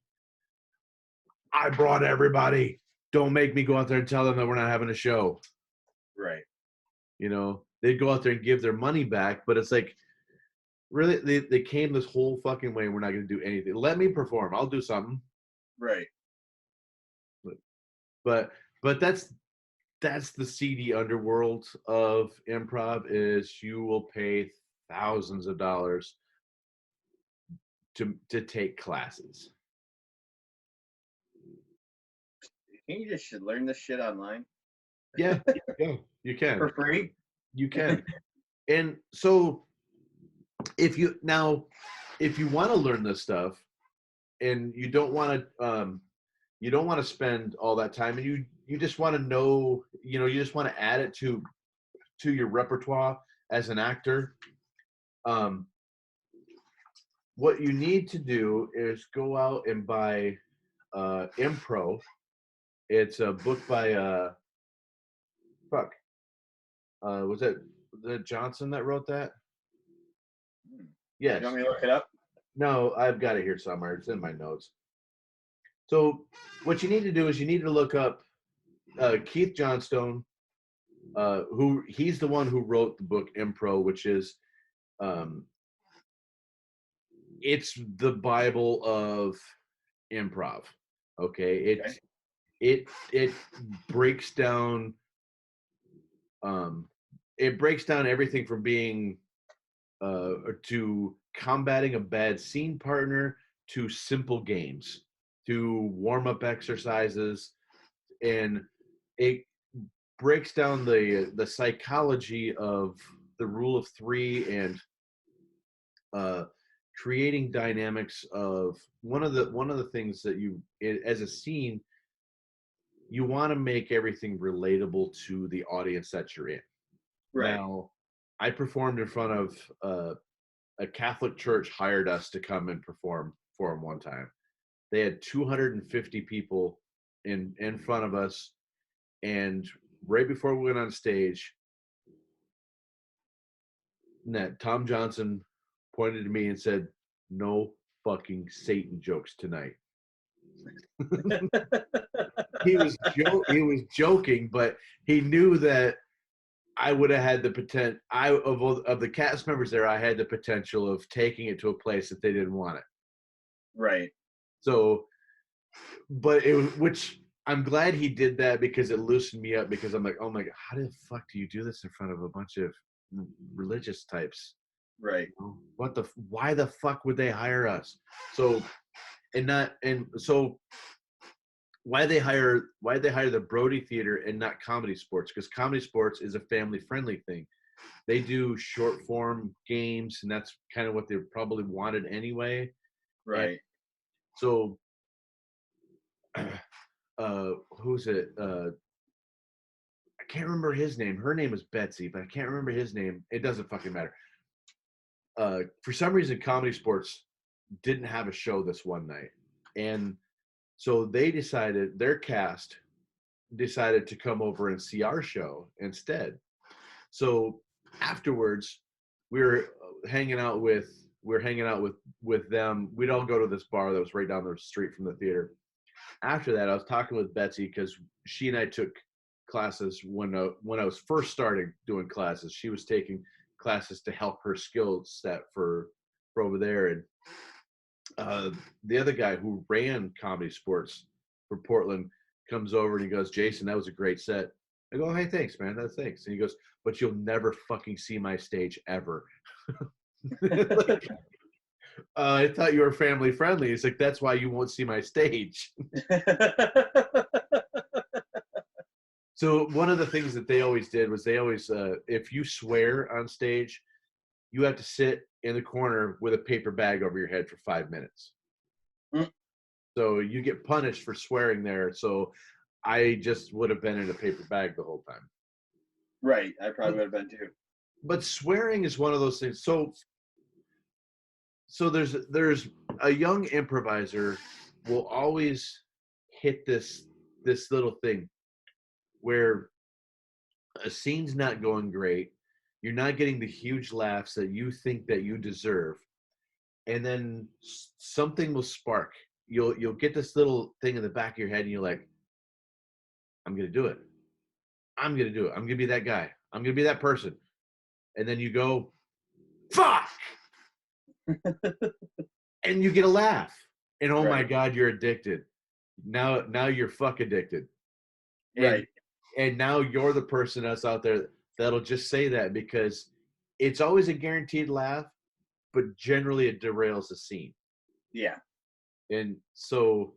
I brought everybody. Don't make me go out there and tell them that we're not having a show. Right. They'd go out there and give their money back, but it's like, really, they came this whole fucking way. We're not going to do anything. Let me perform. I'll do something. Right. But that's the seedy underworld of improv. Is you will pay thousands of dollars to take classes. Can't you just learn this shit online? Yeah, you can. For free? You can. And so if you want to learn this stuff and you don't want to spend all that time, and you just want to know, you just want to add it to your repertoire as an actor, what you need to do is go out and buy Impro. It's a book by was it Johnson that wrote that? Yes. You want me to look it up? No, I've got it here somewhere. It's in my notes. So what you need to do is you need to look up Keith Johnstone, who he's the one who wrote the book Impro, which is um, it's the Bible of improv. Okay, Okay. it breaks down it breaks down everything from being to combating a bad scene partner to simple games to warm-up exercises, and it breaks down the psychology of the rule of three and uh, creating dynamics of one of the things that as a scene you want to make everything relatable to the audience that you're in. Right. Now, I performed in front of a Catholic church hired us to come and perform for them one time. They had 250 people in front of us, and right before we went on stage, Tom Johnson pointed to me and said, "No fucking Satan jokes tonight." He was joking, but he knew that I would have had the potential. Of the cast members there, I had the potential of taking it to a place that they didn't want it. Right. So, but it was, which I'm glad he did that because it loosened me up. Because I'm like, oh my god, how the fuck do you do this in front of a bunch of religious types? Right. Why the fuck would they hire us? So, why they hire the Brody Theater and not Comedy Sports? Because Comedy Sports is a family friendly thing. They do short form games, and that's kind of what they probably wanted anyway. Right. And so, who's it? I can't remember his name. Her name is Betsy, but I can't remember his name. It doesn't fucking matter. For some reason, Comedy Sports didn't have a show this one night, and so their cast decided to come over and see our show instead. So afterwards, we were hanging out with them. We'd all go to this bar that was right down the street from the theater. After that, I was talking with Betsy because she and I took classes when I was first starting doing classes. She was taking classes to help her skill set for over there, and the other guy who ran Comedy Sports for Portland comes over and he goes, "Jason, that was a great set." I go, "Hey, thanks, man. That's thanks." And he goes, "But you'll never fucking see my stage ever." Like, I thought you were family friendly. It's like, that's why you won't see my stage. So one of the things that they always did was if you swear on stage, you have to sit in the corner with a paper bag over your head for 5 minutes. Mm. So you get punished for swearing there. So I just would have been in a paper bag the whole time. Right. I probably would have been too. But swearing is one of those things. So there's a young improviser will always hit this little thing where a scene's not going great. You're not getting the huge laughs that you think that you deserve. And then something will spark. You'll get this little thing in the back of your head and you're like, I'm going to do it. I'm going to do it. I'm going to be that guy. I'm going to be that person. And then you go, fuck. And you get a laugh. And oh my God, you're addicted. Now you're fuck addicted. Right. And now you're the person that's out there that'll just say that because it's always a guaranteed laugh, but generally it derails the scene. Yeah. And so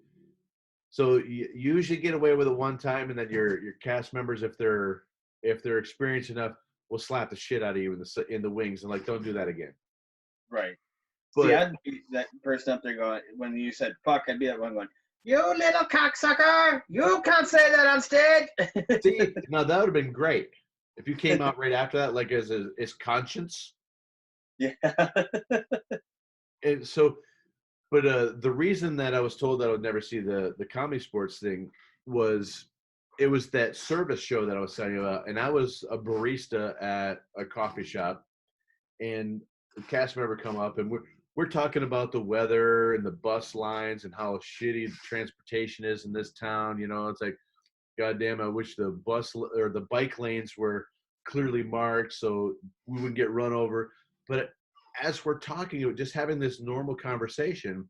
you usually get away with it one time, and then your cast members, if they're experienced enough, will slap the shit out of you in the wings and like, don't do that again. Right. But, see, I'd be that person up there going, when you said fuck, I'd be that one going, "You little cocksucker! You can't say that on stage." see, now that would have been great if you came out right after that, like as conscience. Yeah. And so, but the reason that I was told that I would never see the Comedy Sports thing was it was that service show that I was telling you about, and I was a barista at a coffee shop, and cast member come up, and we're talking about the weather and the bus lines and how shitty transportation is in this town. It's like, goddamn, I wish the bus or the bike lanes were clearly marked so we wouldn't get run over. But as we're talking, just having this normal conversation,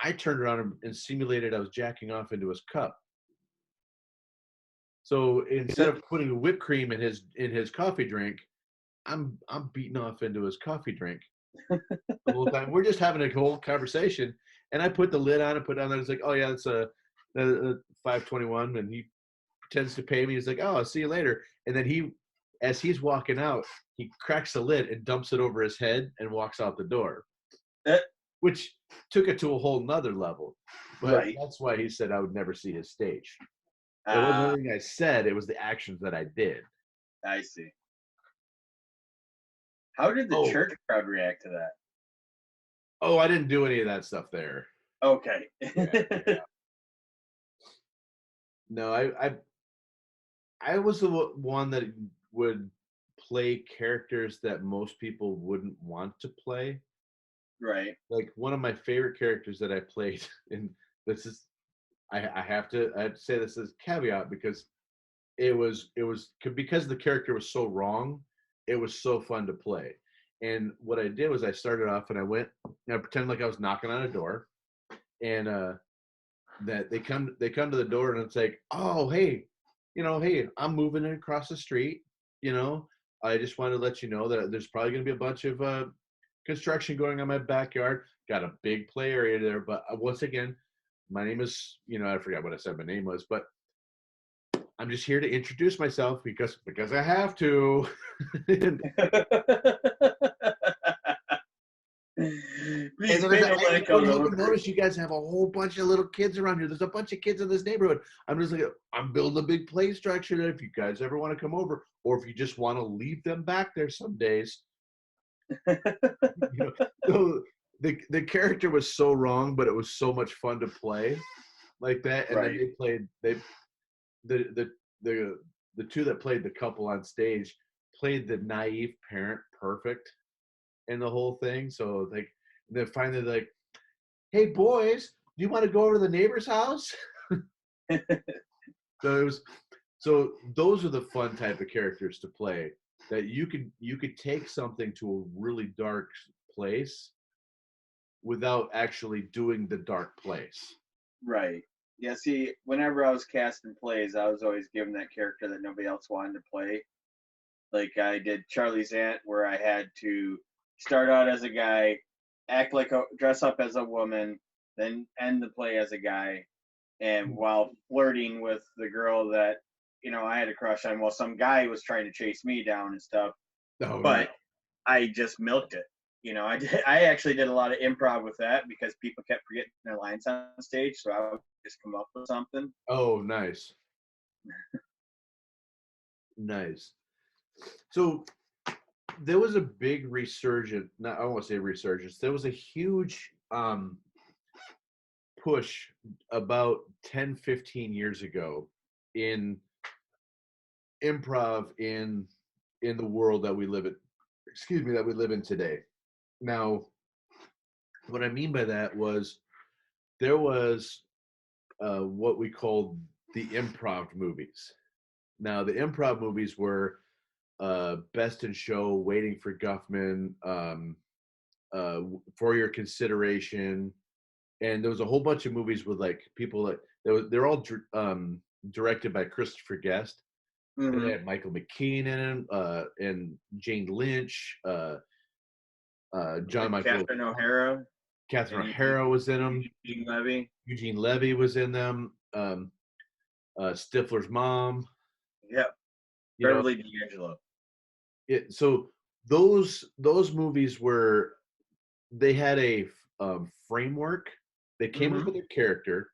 I turned around and simulated I was jacking off into his cup. So instead of putting whipped cream in his coffee drink, I'm beating off into his coffee drink the whole time. We're just having a whole conversation, and I put the lid on and put it on there. It's like, oh yeah, it's a 521, and he pretends to pay me. He's like, oh, I'll see you later. And then as he's walking out, he cracks the lid and dumps it over his head and walks out the door, which took it to a whole nother level. But that's why he said I would never see his stage. It wasn't anything I said, it was the actions that I did. I see. How did the church crowd react to that? Oh, I didn't do any of that stuff there. Okay. Yeah. No, I was the one that would play characters that most people wouldn't want to play. Right. Like one of my favorite characters that I played, and this is, I have to say this as caveat because it was because the character was so wrong, it was so fun to play. And what I did was I started off and I went and I pretended like I was knocking on a door, and that they come to the door and it's like, oh hey, hey, I'm moving in across the street. I just wanted to let you know that there's probably going to be a bunch of construction going on in my backyard. Got a big play area there, but once again, my name is, I forgot what I said my name was, but I'm just here to introduce myself because I have to. Please notice you guys have a whole bunch of little kids around here. There's a bunch of kids in this neighborhood. I'm just like, I'm building a big play structure that if you guys ever want to come over, or if you just want to leave them back there some days. So the character was so wrong, but it was so much fun to play like that. And then the two that played the couple on stage played the naive parent perfect in the whole thing. So then finally like, hey boys, do you want to go over to the neighbor's house? So those are the fun type of characters to play, that you could take something to a really dark place without actually doing the dark place. Right. Yeah, see, whenever I was casting plays, I was always given that character that nobody else wanted to play. Like I did Charlie's Aunt, where I had to start out as a guy, dress up as a woman, then end the play as a guy, and while flirting with the girl that I had a crush on, while some guy was trying to chase me down and stuff. Oh, but no. I just milked it. I actually did a lot of improv with that because people kept forgetting their lines on stage, so I would just come up with something. Oh, nice. Nice. So there was a big resurgence. I don't want to say resurgence. There was a huge push about 10, 15 years ago in improv in the world that we live in today. Now, what I mean by that was there was what we called the improv movies. Now, the improv movies were Best in Show, Waiting for Guffman, For Your Consideration, and there was a whole bunch of movies with like people that they're all directed by Christopher Guest. Mm-hmm. They had Michael McKean in them, and Jane Lynch, John Michael, Catherine O'Hara was in them. Eugene Levy was in them. Stifler's mom. Yep. Beverly D'Angelo. So those movies they had a framework. They came up with a character.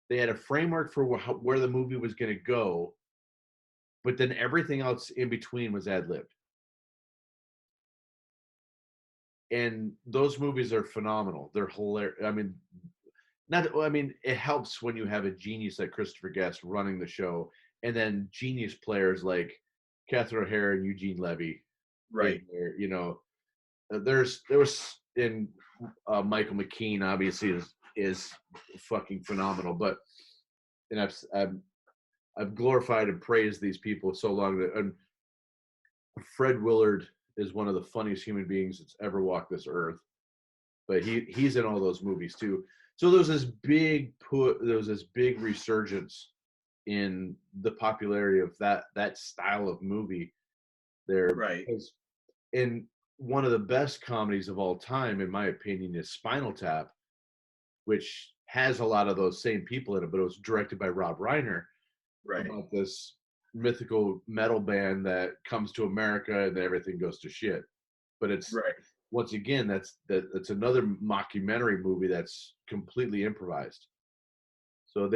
They had a framework for where the movie was going to go, but then everything else in between was ad-libbed. And those movies are phenomenal. They're hilarious. It helps when you have a genius like Christopher Guest running the show, and then genius players like Catherine O'Hara and Eugene Levy. Right. There, there was in Michael McKean obviously is fucking phenomenal, but and I've glorified and praised these people so long that and Fred Willard is one of the funniest human beings that's ever walked this earth, but he's in all those movies too. So there was this big resurgence in the popularity of that style of movie there, Right. because in one of the best comedies of all time, in my opinion, is Spinal Tap, which has a lot of those same people in it, but it was directed by Rob Reiner, Right. about this mythical metal band that comes to America and then everything goes to shit. But it's Right. once again that's another mockumentary movie that's completely improvised. So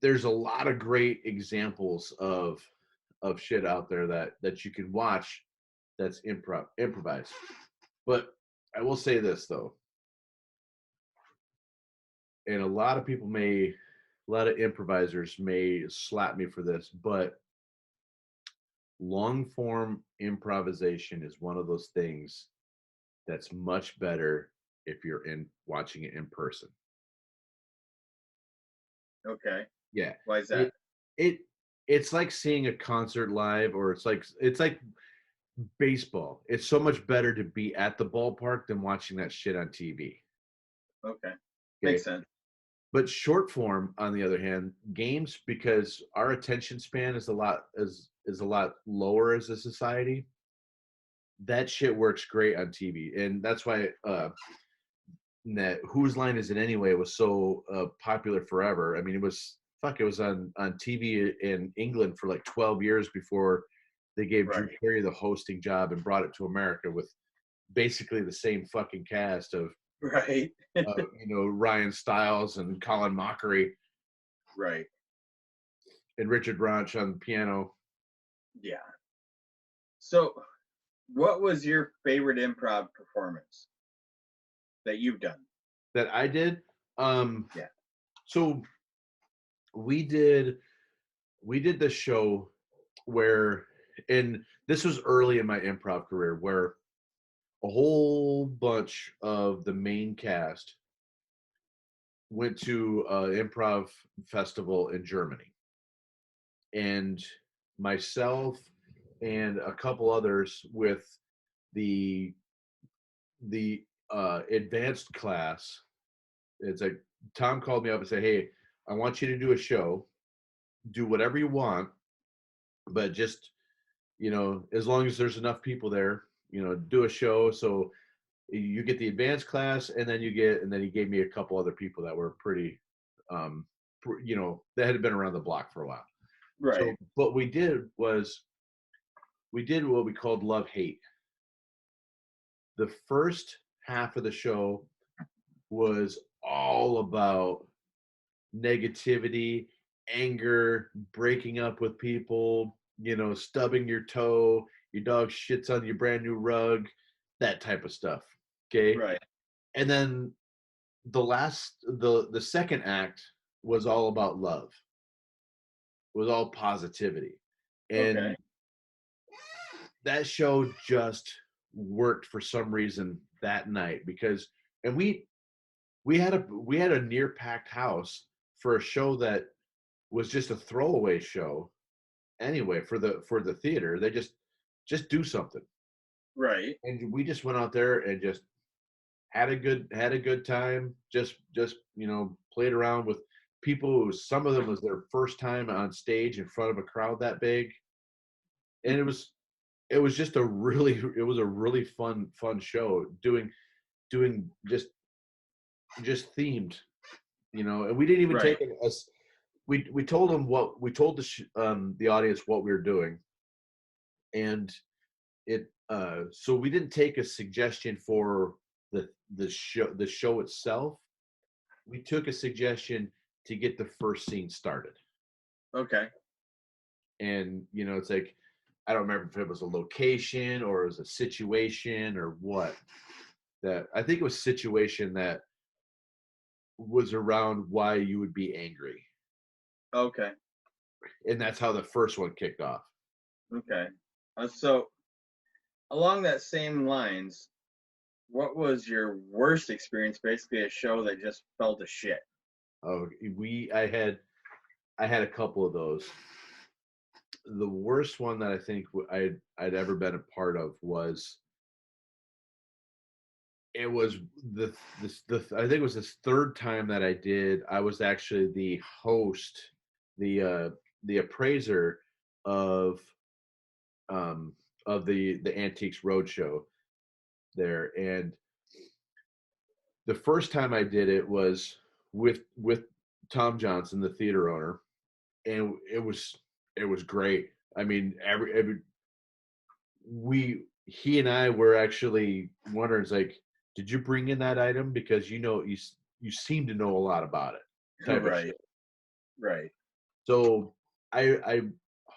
there's a lot of great examples of shit out there that you can watch that's improvised. But I will say this though, and a lot of improvisers may slap me for this, but long form improvisation is one of those things that's much better if you're watching it in person. Okay. Yeah. Why is that? It's like seeing a concert live, or it's like baseball. It's so much better to be at the ballpark than watching that shit on TV. Okay. Makes sense. But short form, on the other hand, games, because our attention span is a lot lower as a society, that shit works great on TV. And that's why that Whose Line Is It Anyway was so popular forever. I mean, it was on TV in England for like 12 years before they gave Drew Carey the hosting job and brought it to America with basically the same fucking cast of Ryan Stiles and Colin Mockery, and Richard Ranch on the piano. Yeah. So, what was your favorite improv performance that you've done? That I did? Yeah. So we did the show where, and this was early in my improv career, where a whole bunch of the main cast went to an improv festival in Germany, and myself and a couple others with the advanced class. It's like Tom called me up and said, "Hey, I want you to do a show. Do whatever you want, but just, as long as there's enough people there, do a show." So you get the advanced class, and then he gave me a couple other people that were pretty, that had been around the block for a while. Right. So what we did was we did what we called love hate. The first half of the show was all about negativity, anger, breaking up with people, stubbing your toe, your dog shits on your brand new rug, that type of stuff. Okay. Right. And then the second act was all about love. It was all positivity. And that show just worked for some reason that night, because we had a near packed house for a show that was just a throwaway show anyway for the theater. They just do something. Right. And we just went out there and just had a good time, just played around with people. Some of them was their first time on stage in front of a crowd that big. And it was just a really fun show, doing just themed, and we didn't even take it as we told them the audience what we were doing, and it so we didn't take a suggestion for the show itself. We took a suggestion to get the first scene started. Okay. And it's like, I don't remember if it was a location or it was a situation or what. That I think it was a situation that was around why you would be angry. Okay. And that's how the first one kicked off. Okay. So along that same lines, what was your worst experience? Basically, a show that just fell to shit. Oh, I had a couple of those. The worst one that I think I'd ever been a part of was it was the I think it was this third time that I did. I was actually the host, the appraiser of um the Antiques Roadshow there, and the first time I did it was with Tom Johnson, the theater owner, and it was great. I mean, every he and I were actually wondering, it's like, did you bring in that item because you seem to know a lot about it, type of Right, shit. right, So I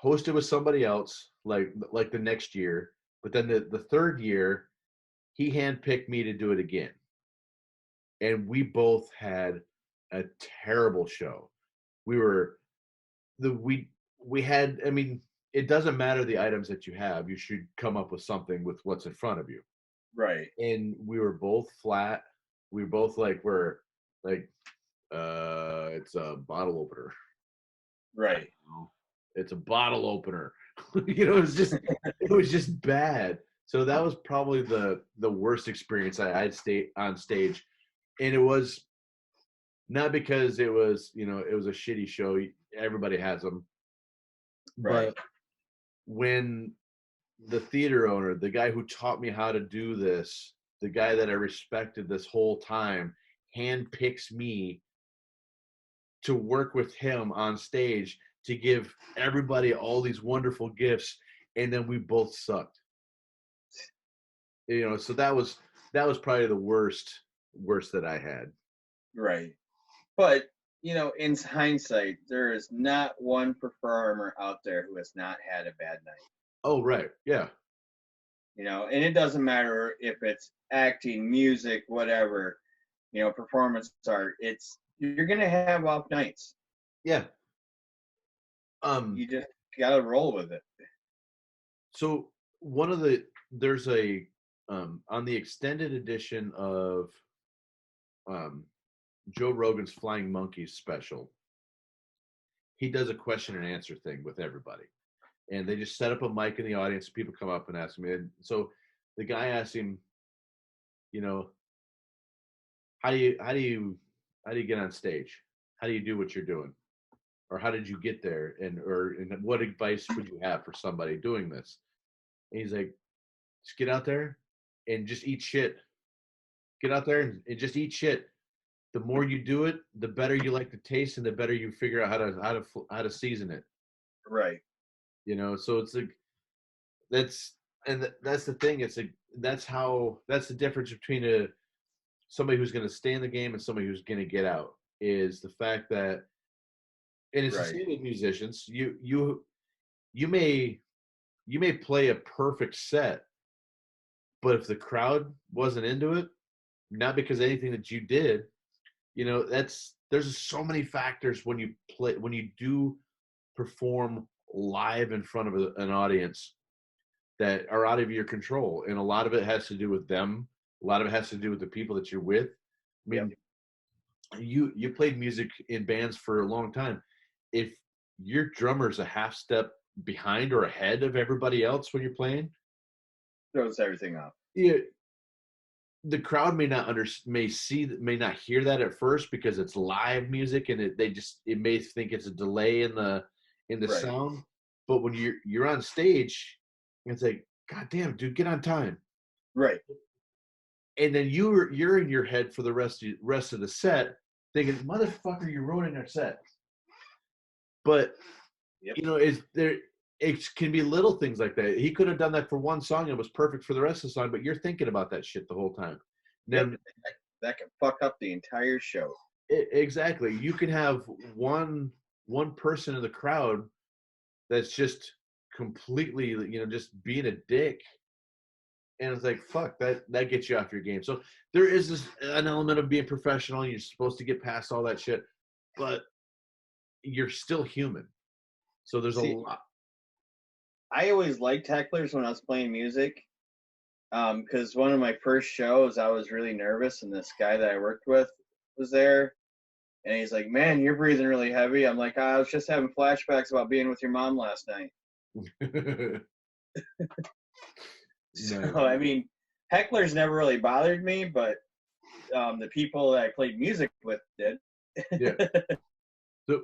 hosted with somebody else like the next year, but then the third year he handpicked me to do it again, and we both had a terrible show. We were the we had, I mean, it doesn't matter the items that you have, you should come up with something with what's in front of you. right, And we were both flat. We were both like, we're like, it's a bottle opener. right, It's a bottle opener. It was just bad. So that was probably the worst experience I'd stay on stage. And it was not because it was, it was a shitty show. Everybody has them. right, But when the theater owner, the guy who taught me how to do this, the guy that I respected this whole time, handpicks me to work with him on stage to give everybody all these wonderful gifts, and then we both sucked. So that was probably the worst that I had. right. But in hindsight, there is not one performer out there who has not had a bad night. Oh, right. Yeah. And it doesn't matter if it's acting, music, whatever, performance art. You're gonna have off nights. Yeah. You just gotta roll with it. So there's a on the extended edition of um Joe Rogan's Flying Monkeys special, he does a question and answer thing with everybody. And they just set up a mic in the audience. People come up and ask me. And so the guy asked him, you know, how do you get on stage? How do you do what you're doing? Or how did you get there? And what advice would you have for somebody doing this? And he's like, just get out there and just eat shit. Get out there and just eat shit. The more you do it, the better you like the taste, and the better you figure out how to season it. Right. So it's like that's the thing. It's like that's the difference between somebody who's going to stay in the game and somebody who's going to get out, is the fact that, and it's the Right. same with musicians. You may play a perfect set, but if the crowd wasn't into it, not because of anything that you did, there's so many factors when you do perform live in front of an audience that are out of your control, and a lot of it has to do with them. A lot of it has to do with the people that you're with. I mean, Yep. you played music in bands for a long time. If your drummer's a half step behind or ahead of everybody else when you're playing, Throws everything off. yeah, the crowd may not hear that at first because it's live music, and it may think it's a delay in the Right. sound. But when you're on stage, it's like, God damn, dude, get on time. Right. And then you're in your head for the rest of the set thinking, motherfucker, you're ruining our set. But Yep. it can be little things like that. He could have done that for one song and it was perfect for the rest of the song, but you're thinking about that shit the whole time. Then Yep. That can fuck up the entire show. Exactly. You can have one person in the crowd that's just completely, just being a dick, and it's like, fuck, that gets you off your game. So there is an element of being professional, and you're supposed to get past all that shit, but you're still human. So there's a lot. I always liked hecklers when I was playing music, Because one of my first shows, I was really nervous, and this guy that I worked with was there, and he's like, "Man, you're breathing really heavy." I'm like, "I was just having flashbacks about being with your mom last night." So Nice. I mean, hecklers never really bothered me, but the people that I played music with did. Yeah. So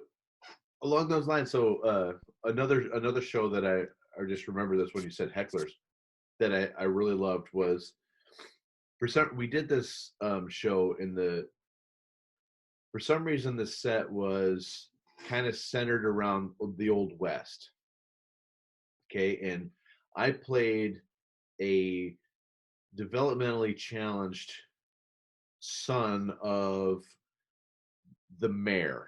along those lines, so another show that I just remember this when you said hecklers that I really loved was we did this show for some reason the set was kind of centered around the Old West. Okay, and I played a developmentally challenged son of the mayor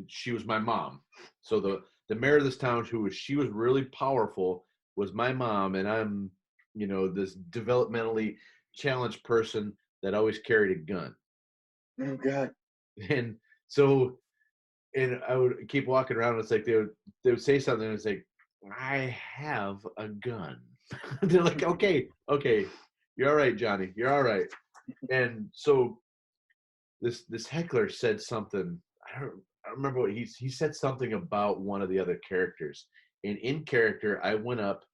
she was my mom. So the mayor of this town she was really powerful was my mom, and I'm this developmentally challenged person that always carried a gun. Oh God. And so and I would keep walking around, and it's like they would say something, and it's like, I have a gun. They're like, okay, you're all right, Johnny, you're all right. And so this heckler said something. I don't remember what he said something about one of the other characters. And in character, I went up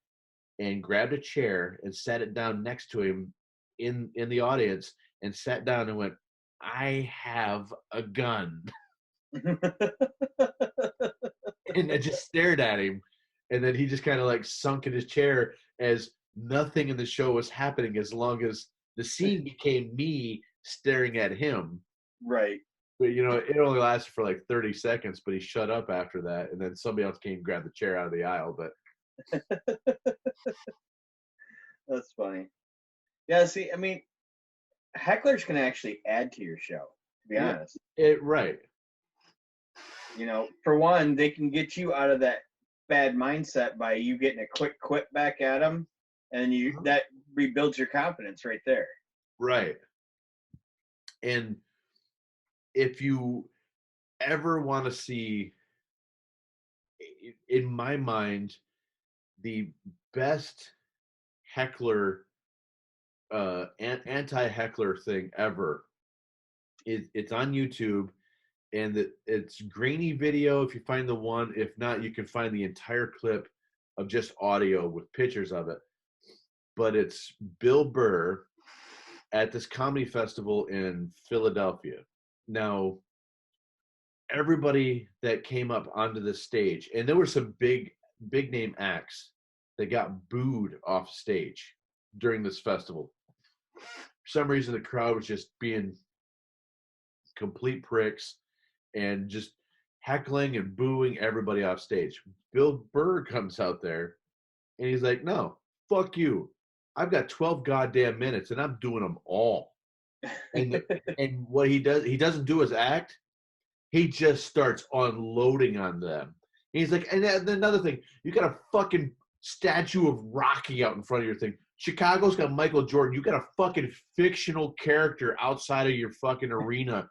and grabbed a chair and sat it down next to him in the audience and sat down and went, I have a gun. And I just stared at him. And then he just kind of like sunk in his chair as nothing in the show was happening, as long as the scene became me staring at him. Right. But it only lasted for like 30 seconds, but he shut up after that. And then somebody else came and grabbed the chair out of the aisle. But That's funny. Yeah, see, I mean, hecklers can actually add to your show, to be honest. Right. For one, they can get you out of that bad mindset by you getting a quick quip back at them, and that rebuilds your confidence right there. Right. And if you ever want to see, in my mind, the best heckler, anti-heckler thing ever, it's on YouTube, and it's grainy video if you find the one. If not, you can find the entire clip of just audio with pictures of it. But it's Bill Burr at this comedy festival in Philadelphia. Now, everybody that came up onto the stage, and there were some big name acts that got booed off stage during this festival. For some reason, the crowd was just being complete pricks and just heckling and booing everybody off stage. Bill Burr comes out there and he's like, no, fuck you. I've got 12 goddamn minutes and I'm doing them all. And what he doesn't do his act. He just starts unloading on them. And he's like, and another thing, you got a fucking statue of Rocky out in front of your thing. Chicago's got Michael Jordan. You got a fucking fictional character outside of your fucking arena.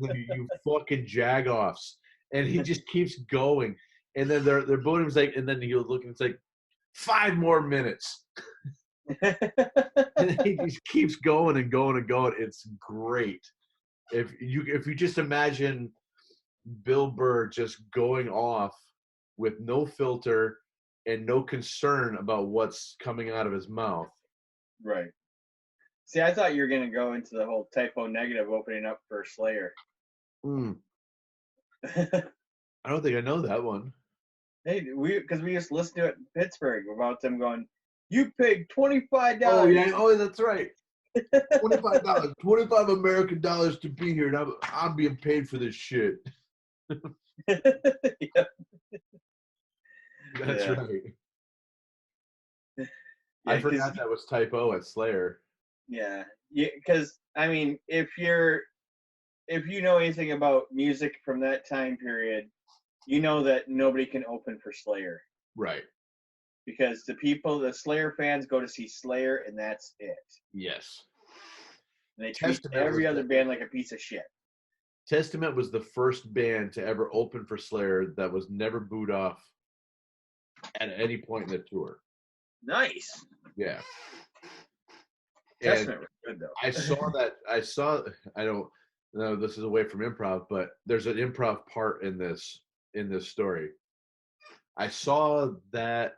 You fucking jagoffs. And he just keeps going. And then they're booing him. He's like, and then he'll look and it's like, 5 more minutes. And he just keeps going and going and going. It's great. If you just imagine Bill Burr just going off with no filter and no concern about what's coming out of his mouth. Right. See, I thought you were gonna go into the whole Typo Negative opening up for Slayer. I don't think I know that one. Hey, because we just listened to it in Pittsburgh about them going, you paid $25. Oh yeah, oh that's right. $25, 25 American dollars to be here, and I'm being paid for this shit. Yep. That's right. Yeah, I forgot that was Typo at Slayer. Yeah, because I mean, if you know anything about music from that time period, you know that nobody can open for Slayer. Right. Because the Slayer fans go to see Slayer, and that's it. Yes. And they treat every other band like a piece of shit. Testament was the first band to ever open for Slayer that was never booed off at any point in the tour. Nice. Yeah. And Testament was good though. I don't know, this is away from improv, but there's an improv part in this story. I saw them,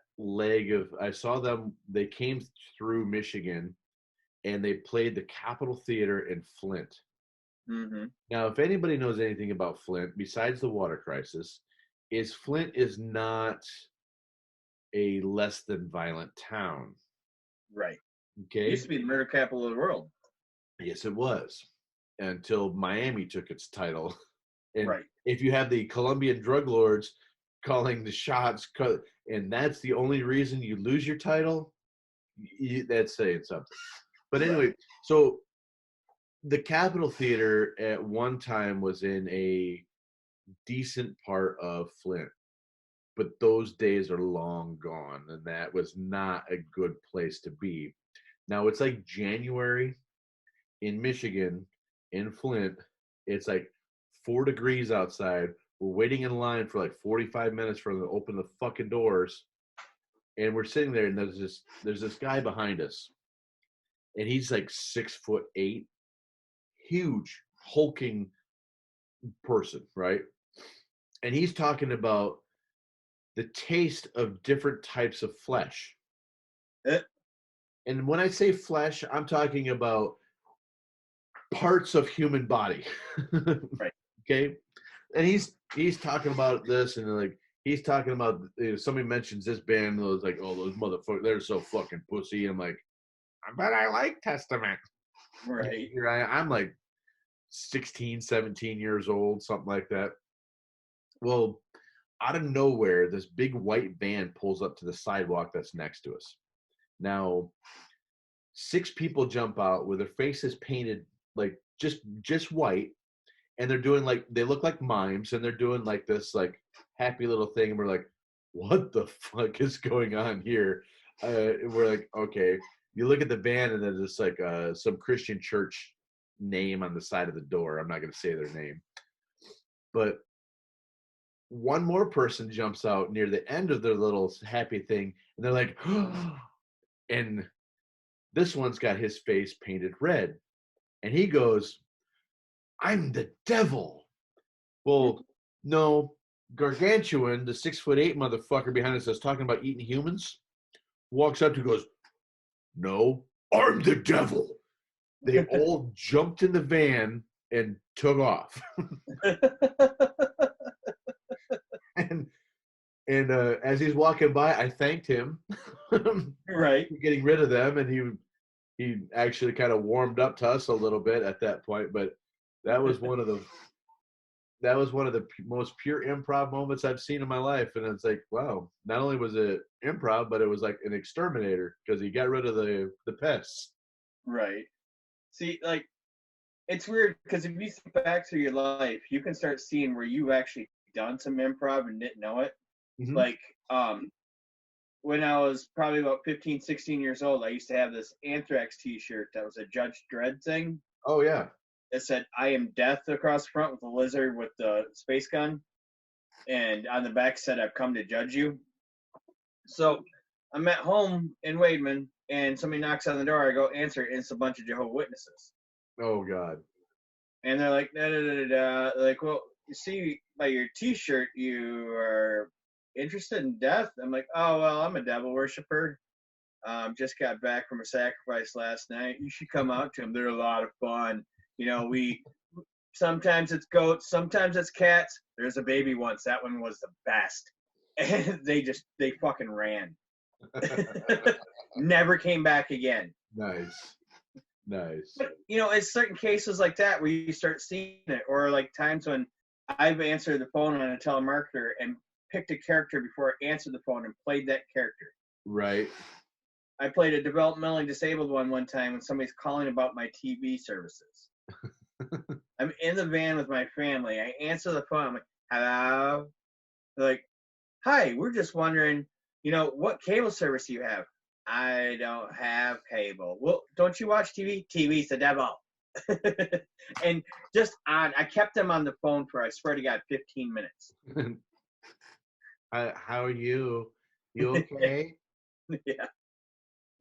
they came through Michigan and they played the Capitol Theater in Flint. Mm-hmm. Now, if anybody knows anything about Flint, besides the water crisis, is Flint is not a less than violent town. Right. Okay. It used to be the murder capital of the world. Yes, it was, until Miami took its title. And right. If you have the Colombian drug lords calling the shots, and that's the only reason you lose your title, that's saying something. But anyway, right. So the Capitol Theater at one time was in a decent part of Flint, but those days are long gone, and that was not a good place to be. Now it's like January in Michigan, in Flint. It's like 4 degrees outside. We're waiting in line for like 45 minutes for them to open the fucking doors, and we're sitting there, and there's this guy behind us, and he's like 6'8", huge, hulking person, right? And he's talking about the taste of different types of flesh. And when I say flesh, I'm talking about parts of human body. Right. Okay. And he's talking about this, and like he's talking about, somebody mentions this band, and it was like, oh, those motherfuckers, they're so fucking pussy. I'm like, I bet I like Testament. Right. Here I'm like 16, 17 years old, something like that. Well, out of nowhere, this big white van pulls up to the sidewalk that's next to us. Now, 6 people jump out with their faces painted like just white, and they're doing like, they look like mimes, and they're doing like this like happy little thing, and we're like, what the fuck is going on here? We're like, okay. You look at the van, and there's just like some Christian church name on the side of the door. I'm not going to say their name, but one more person jumps out near the end of their little happy thing, and they're like, oh. And this one's got his face painted red, and he goes, I'm the devil. Well, no, Gargantuan, the 6'8" motherfucker behind us that's talking about eating humans, walks up to goes, no, I'm the devil. They all jumped in the van and took off. And as he's walking by, I thanked him, right, for getting rid of them, and he actually kind of warmed up to us a little bit at that point. But that was one of the most pure improv moments I've seen in my life. And it's like, wow, not only was it improv, but it was like an exterminator, because he got rid of the pests. Right. See, like, it's weird because if you think back through your life, you can start seeing where you've actually done some improv and didn't know it. Mm-hmm. Like, when I was probably about 15, 16 years old, I used to have this Anthrax t-shirt that was a Judge Dredd thing. Oh, yeah. It said, I am death across the front with a lizard with the space gun. And on the back said, I've come to judge you. So I'm at home in Wademan, and somebody knocks on the door. I go answer it, and it's a bunch of Jehovah's Witnesses. Oh, God. And they're like, da, da, da, da, da. Like, well, you see by your t-shirt, you are interested in death? I'm like, oh, well, I'm a devil worshiper. Just got back from a sacrifice last night. You should come out to them. They're a lot of fun. You know, sometimes it's goats, sometimes it's cats. There's a baby once. That one was the best. And they fucking ran. Never came back again. Nice. But, you know, it's certain cases like that where you start seeing it, or like times when I've answered the phone on a telemarketer and picked a character before I answered the phone and played that character. Right. I played a developmentally disabled one time when somebody's calling about my TV services. I'm in the van with my family. I answer the phone. I'm like, hello? They're like, hi, we're just wondering, you know, what cable service do you have? I don't have cable. Well, don't you watch TV? TV's the devil. And I kept them on the phone for, I swear to God, 15 minutes. How are you? You okay? Yeah.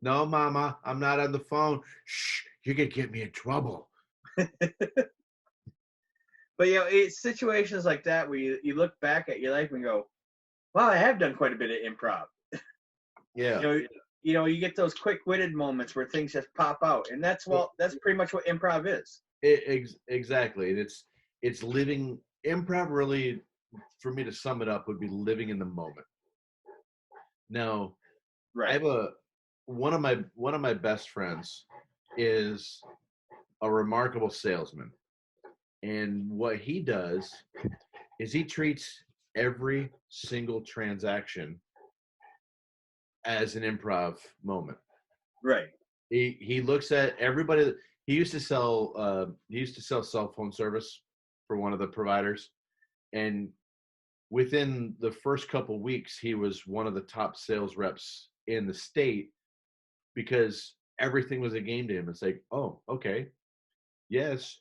No, Mama, I'm not on the phone. Shh, you're gonna get me in trouble. But it's situations like that where you look back at your life and go, "Wow, I have done quite a bit of improv." Yeah, You know, you get those quick-witted moments where things just pop out, and that's pretty much what improv is. exactly. And it's living improv. Really, for me to sum it up, would be living in the moment. Now, I Right. have a one of my best friends is a remarkable salesman, and what he does is he treats every single transaction as an improv moment. Right. He looks at everybody. He used to sell cell phone service for one of the providers, and within the first couple weeks, he was one of the top sales reps in the state because everything was a game to him. It's like, oh, okay, yes,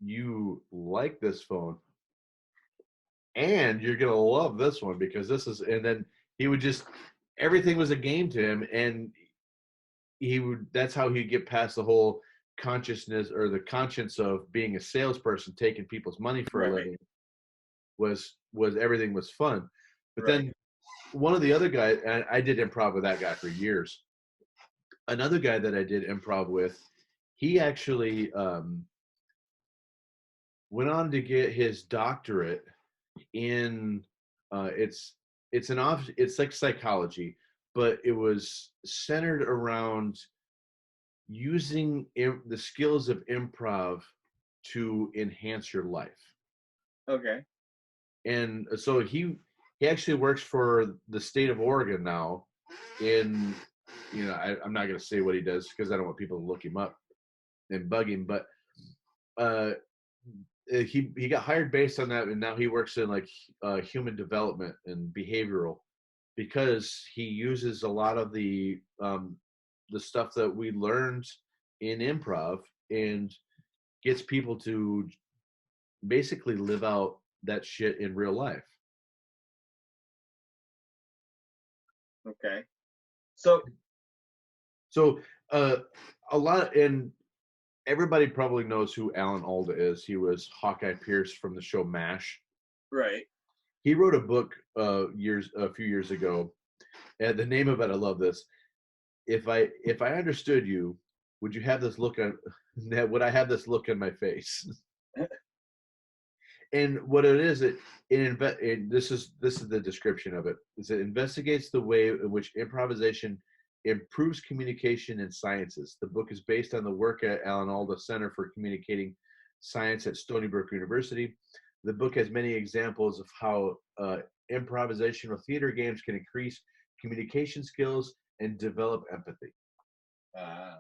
you like this phone, and you're gonna love this one because this is. And then he would just everything was a game to him, and he would. That's how he'd get past the whole consciousness or the conscience of being a salesperson, taking people's money for a Right. living. Was everything was fun, but Right. then one of the other guys, and I did improv with that guy for years. Another guy that I did improv with, he actually went on to get his doctorate in it's like psychology, but it was centered around using the skills of improv to enhance your life. Okay. And so he actually works for the state of Oregon now. In I'm not going to say what he does because I don't want people to look him up and bug him, but uh, he got hired based on that, and now he works in like human development and behavioral because he uses a lot of the stuff that we learned in improv and gets people to basically live out that shit in real life. Okay. So So uh, a lot, and everybody probably knows who Alan Alda is. He was Hawkeye Pierce from the show MASH. right. He wrote a book a few years ago, and the name of it, I love this. If I understood you, would you have this look on would I have this look on my face? And what it is, this is the description of it. Is it investigates the way in which improvisation improves communication in sciences. The book is based on the work at Alan Alda Center for Communicating Science at Stony Brook University. The book has many examples of how improvisational theater games can increase communication skills and develop empathy. Uh,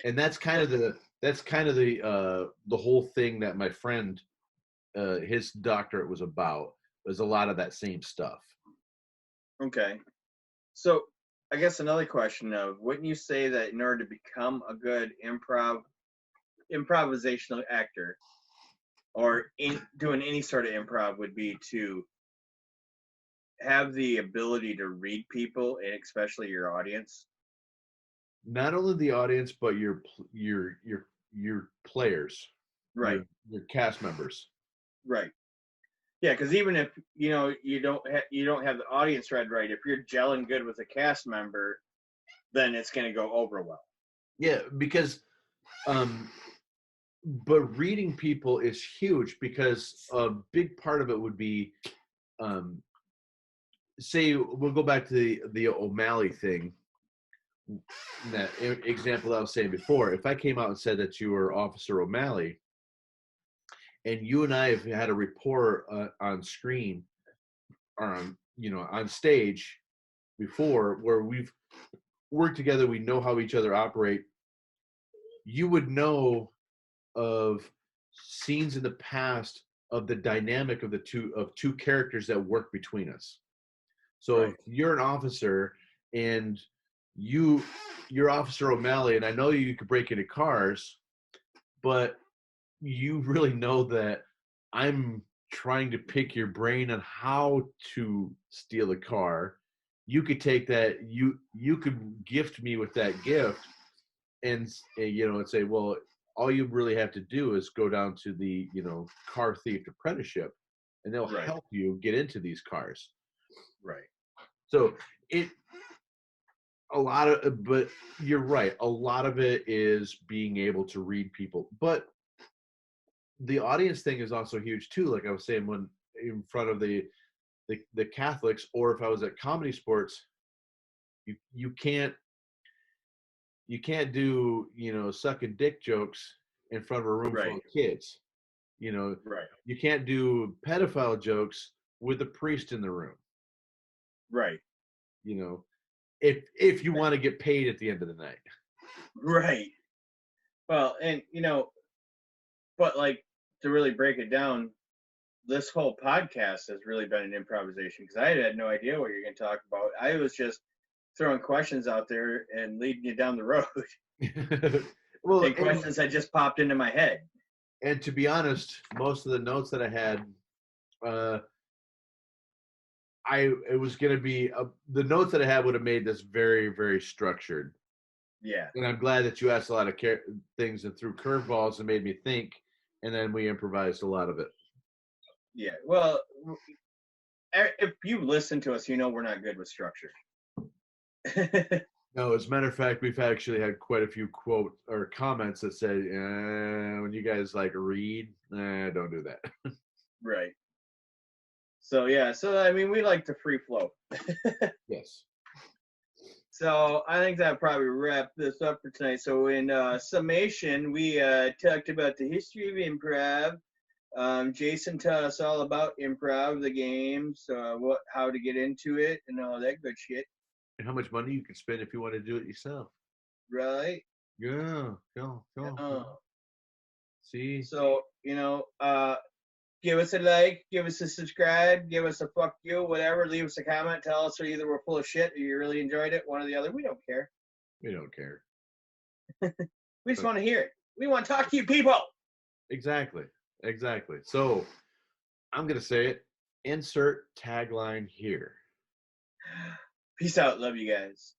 And that's kind of the whole thing that my friend his doctorate was about, was a lot of that same stuff. okay. So I guess another question of wouldn't you say that in order to become a good improvisational actor or doing any sort of improv would be to have the ability to read people and especially your audience? Not only the audience, but your players, Right. your cast members. Right. Yeah, because even if you don't have the audience read right, if you're gelling good with a cast member, then it's going to go over well. Yeah, because um but reading people is huge because a big part of it would be um say we'll go back to the O'Malley thing, that example I was saying before. If I came out and said that you were Officer O'Malley and you and I have had a rapport on screen or on stage before, where we've worked together, we know how each other operate, you would know of scenes in the past of the dynamic of two characters that work between us. So Right. if you're an officer and you're Officer O'Malley, and I know you could break into cars, but you really know that I'm trying to pick your brain on how to steal a car. you could take that, you could gift me with that gift, and and say, well, all you really have to do is go down to the car thief apprenticeship, and they'll Right. help you get into these cars. Right. So but you're right, a lot of it is being able to read people, but the audience thing is also huge too. Like I was saying, when in front of the Catholics, or if I was at Comedy Sports, you can't do sucking dick jokes in front of a room full of kids. Right. You can't do pedophile jokes with a priest in the room. Right. If you want to get paid at the end of the night. Right. Well, and but like, to really break it down, this whole podcast has really been an improvisation, because I had no idea what you're going to talk about. I was just throwing questions out there and leading you down the road. Well, and questions that just popped into my head. And to be honest, most of the notes that I had, it was going to be the notes that I had would have made this very, very structured. Yeah. And I'm glad that you asked a lot of things and threw curveballs and made me think, and then we improvised a lot of it. Yeah. Well, if you listen to us, we're not good with structure. No, as a matter of fact, we've actually had quite a few quote or comments that say, when you guys read, don't do that. Right. So, yeah. So, I mean, we like to free flow. Yes. So I think that probably wrap this up for tonight. So in summation, we talked about the history of improv. Jason taught us all about improv, the games, how to get into it, and all that good shit. And how much money you can spend if you want to do it yourself. Right? Yeah. Go. See? So, give us a like, give us a subscribe, give us a fuck you, whatever. Leave us a comment. Tell us either we're full of shit or you really enjoyed it, one or the other. We don't care. We don't care. We just want to hear it. We want to talk to you people. Exactly. So I'm going to say it. Insert tagline here. Peace out. Love you guys.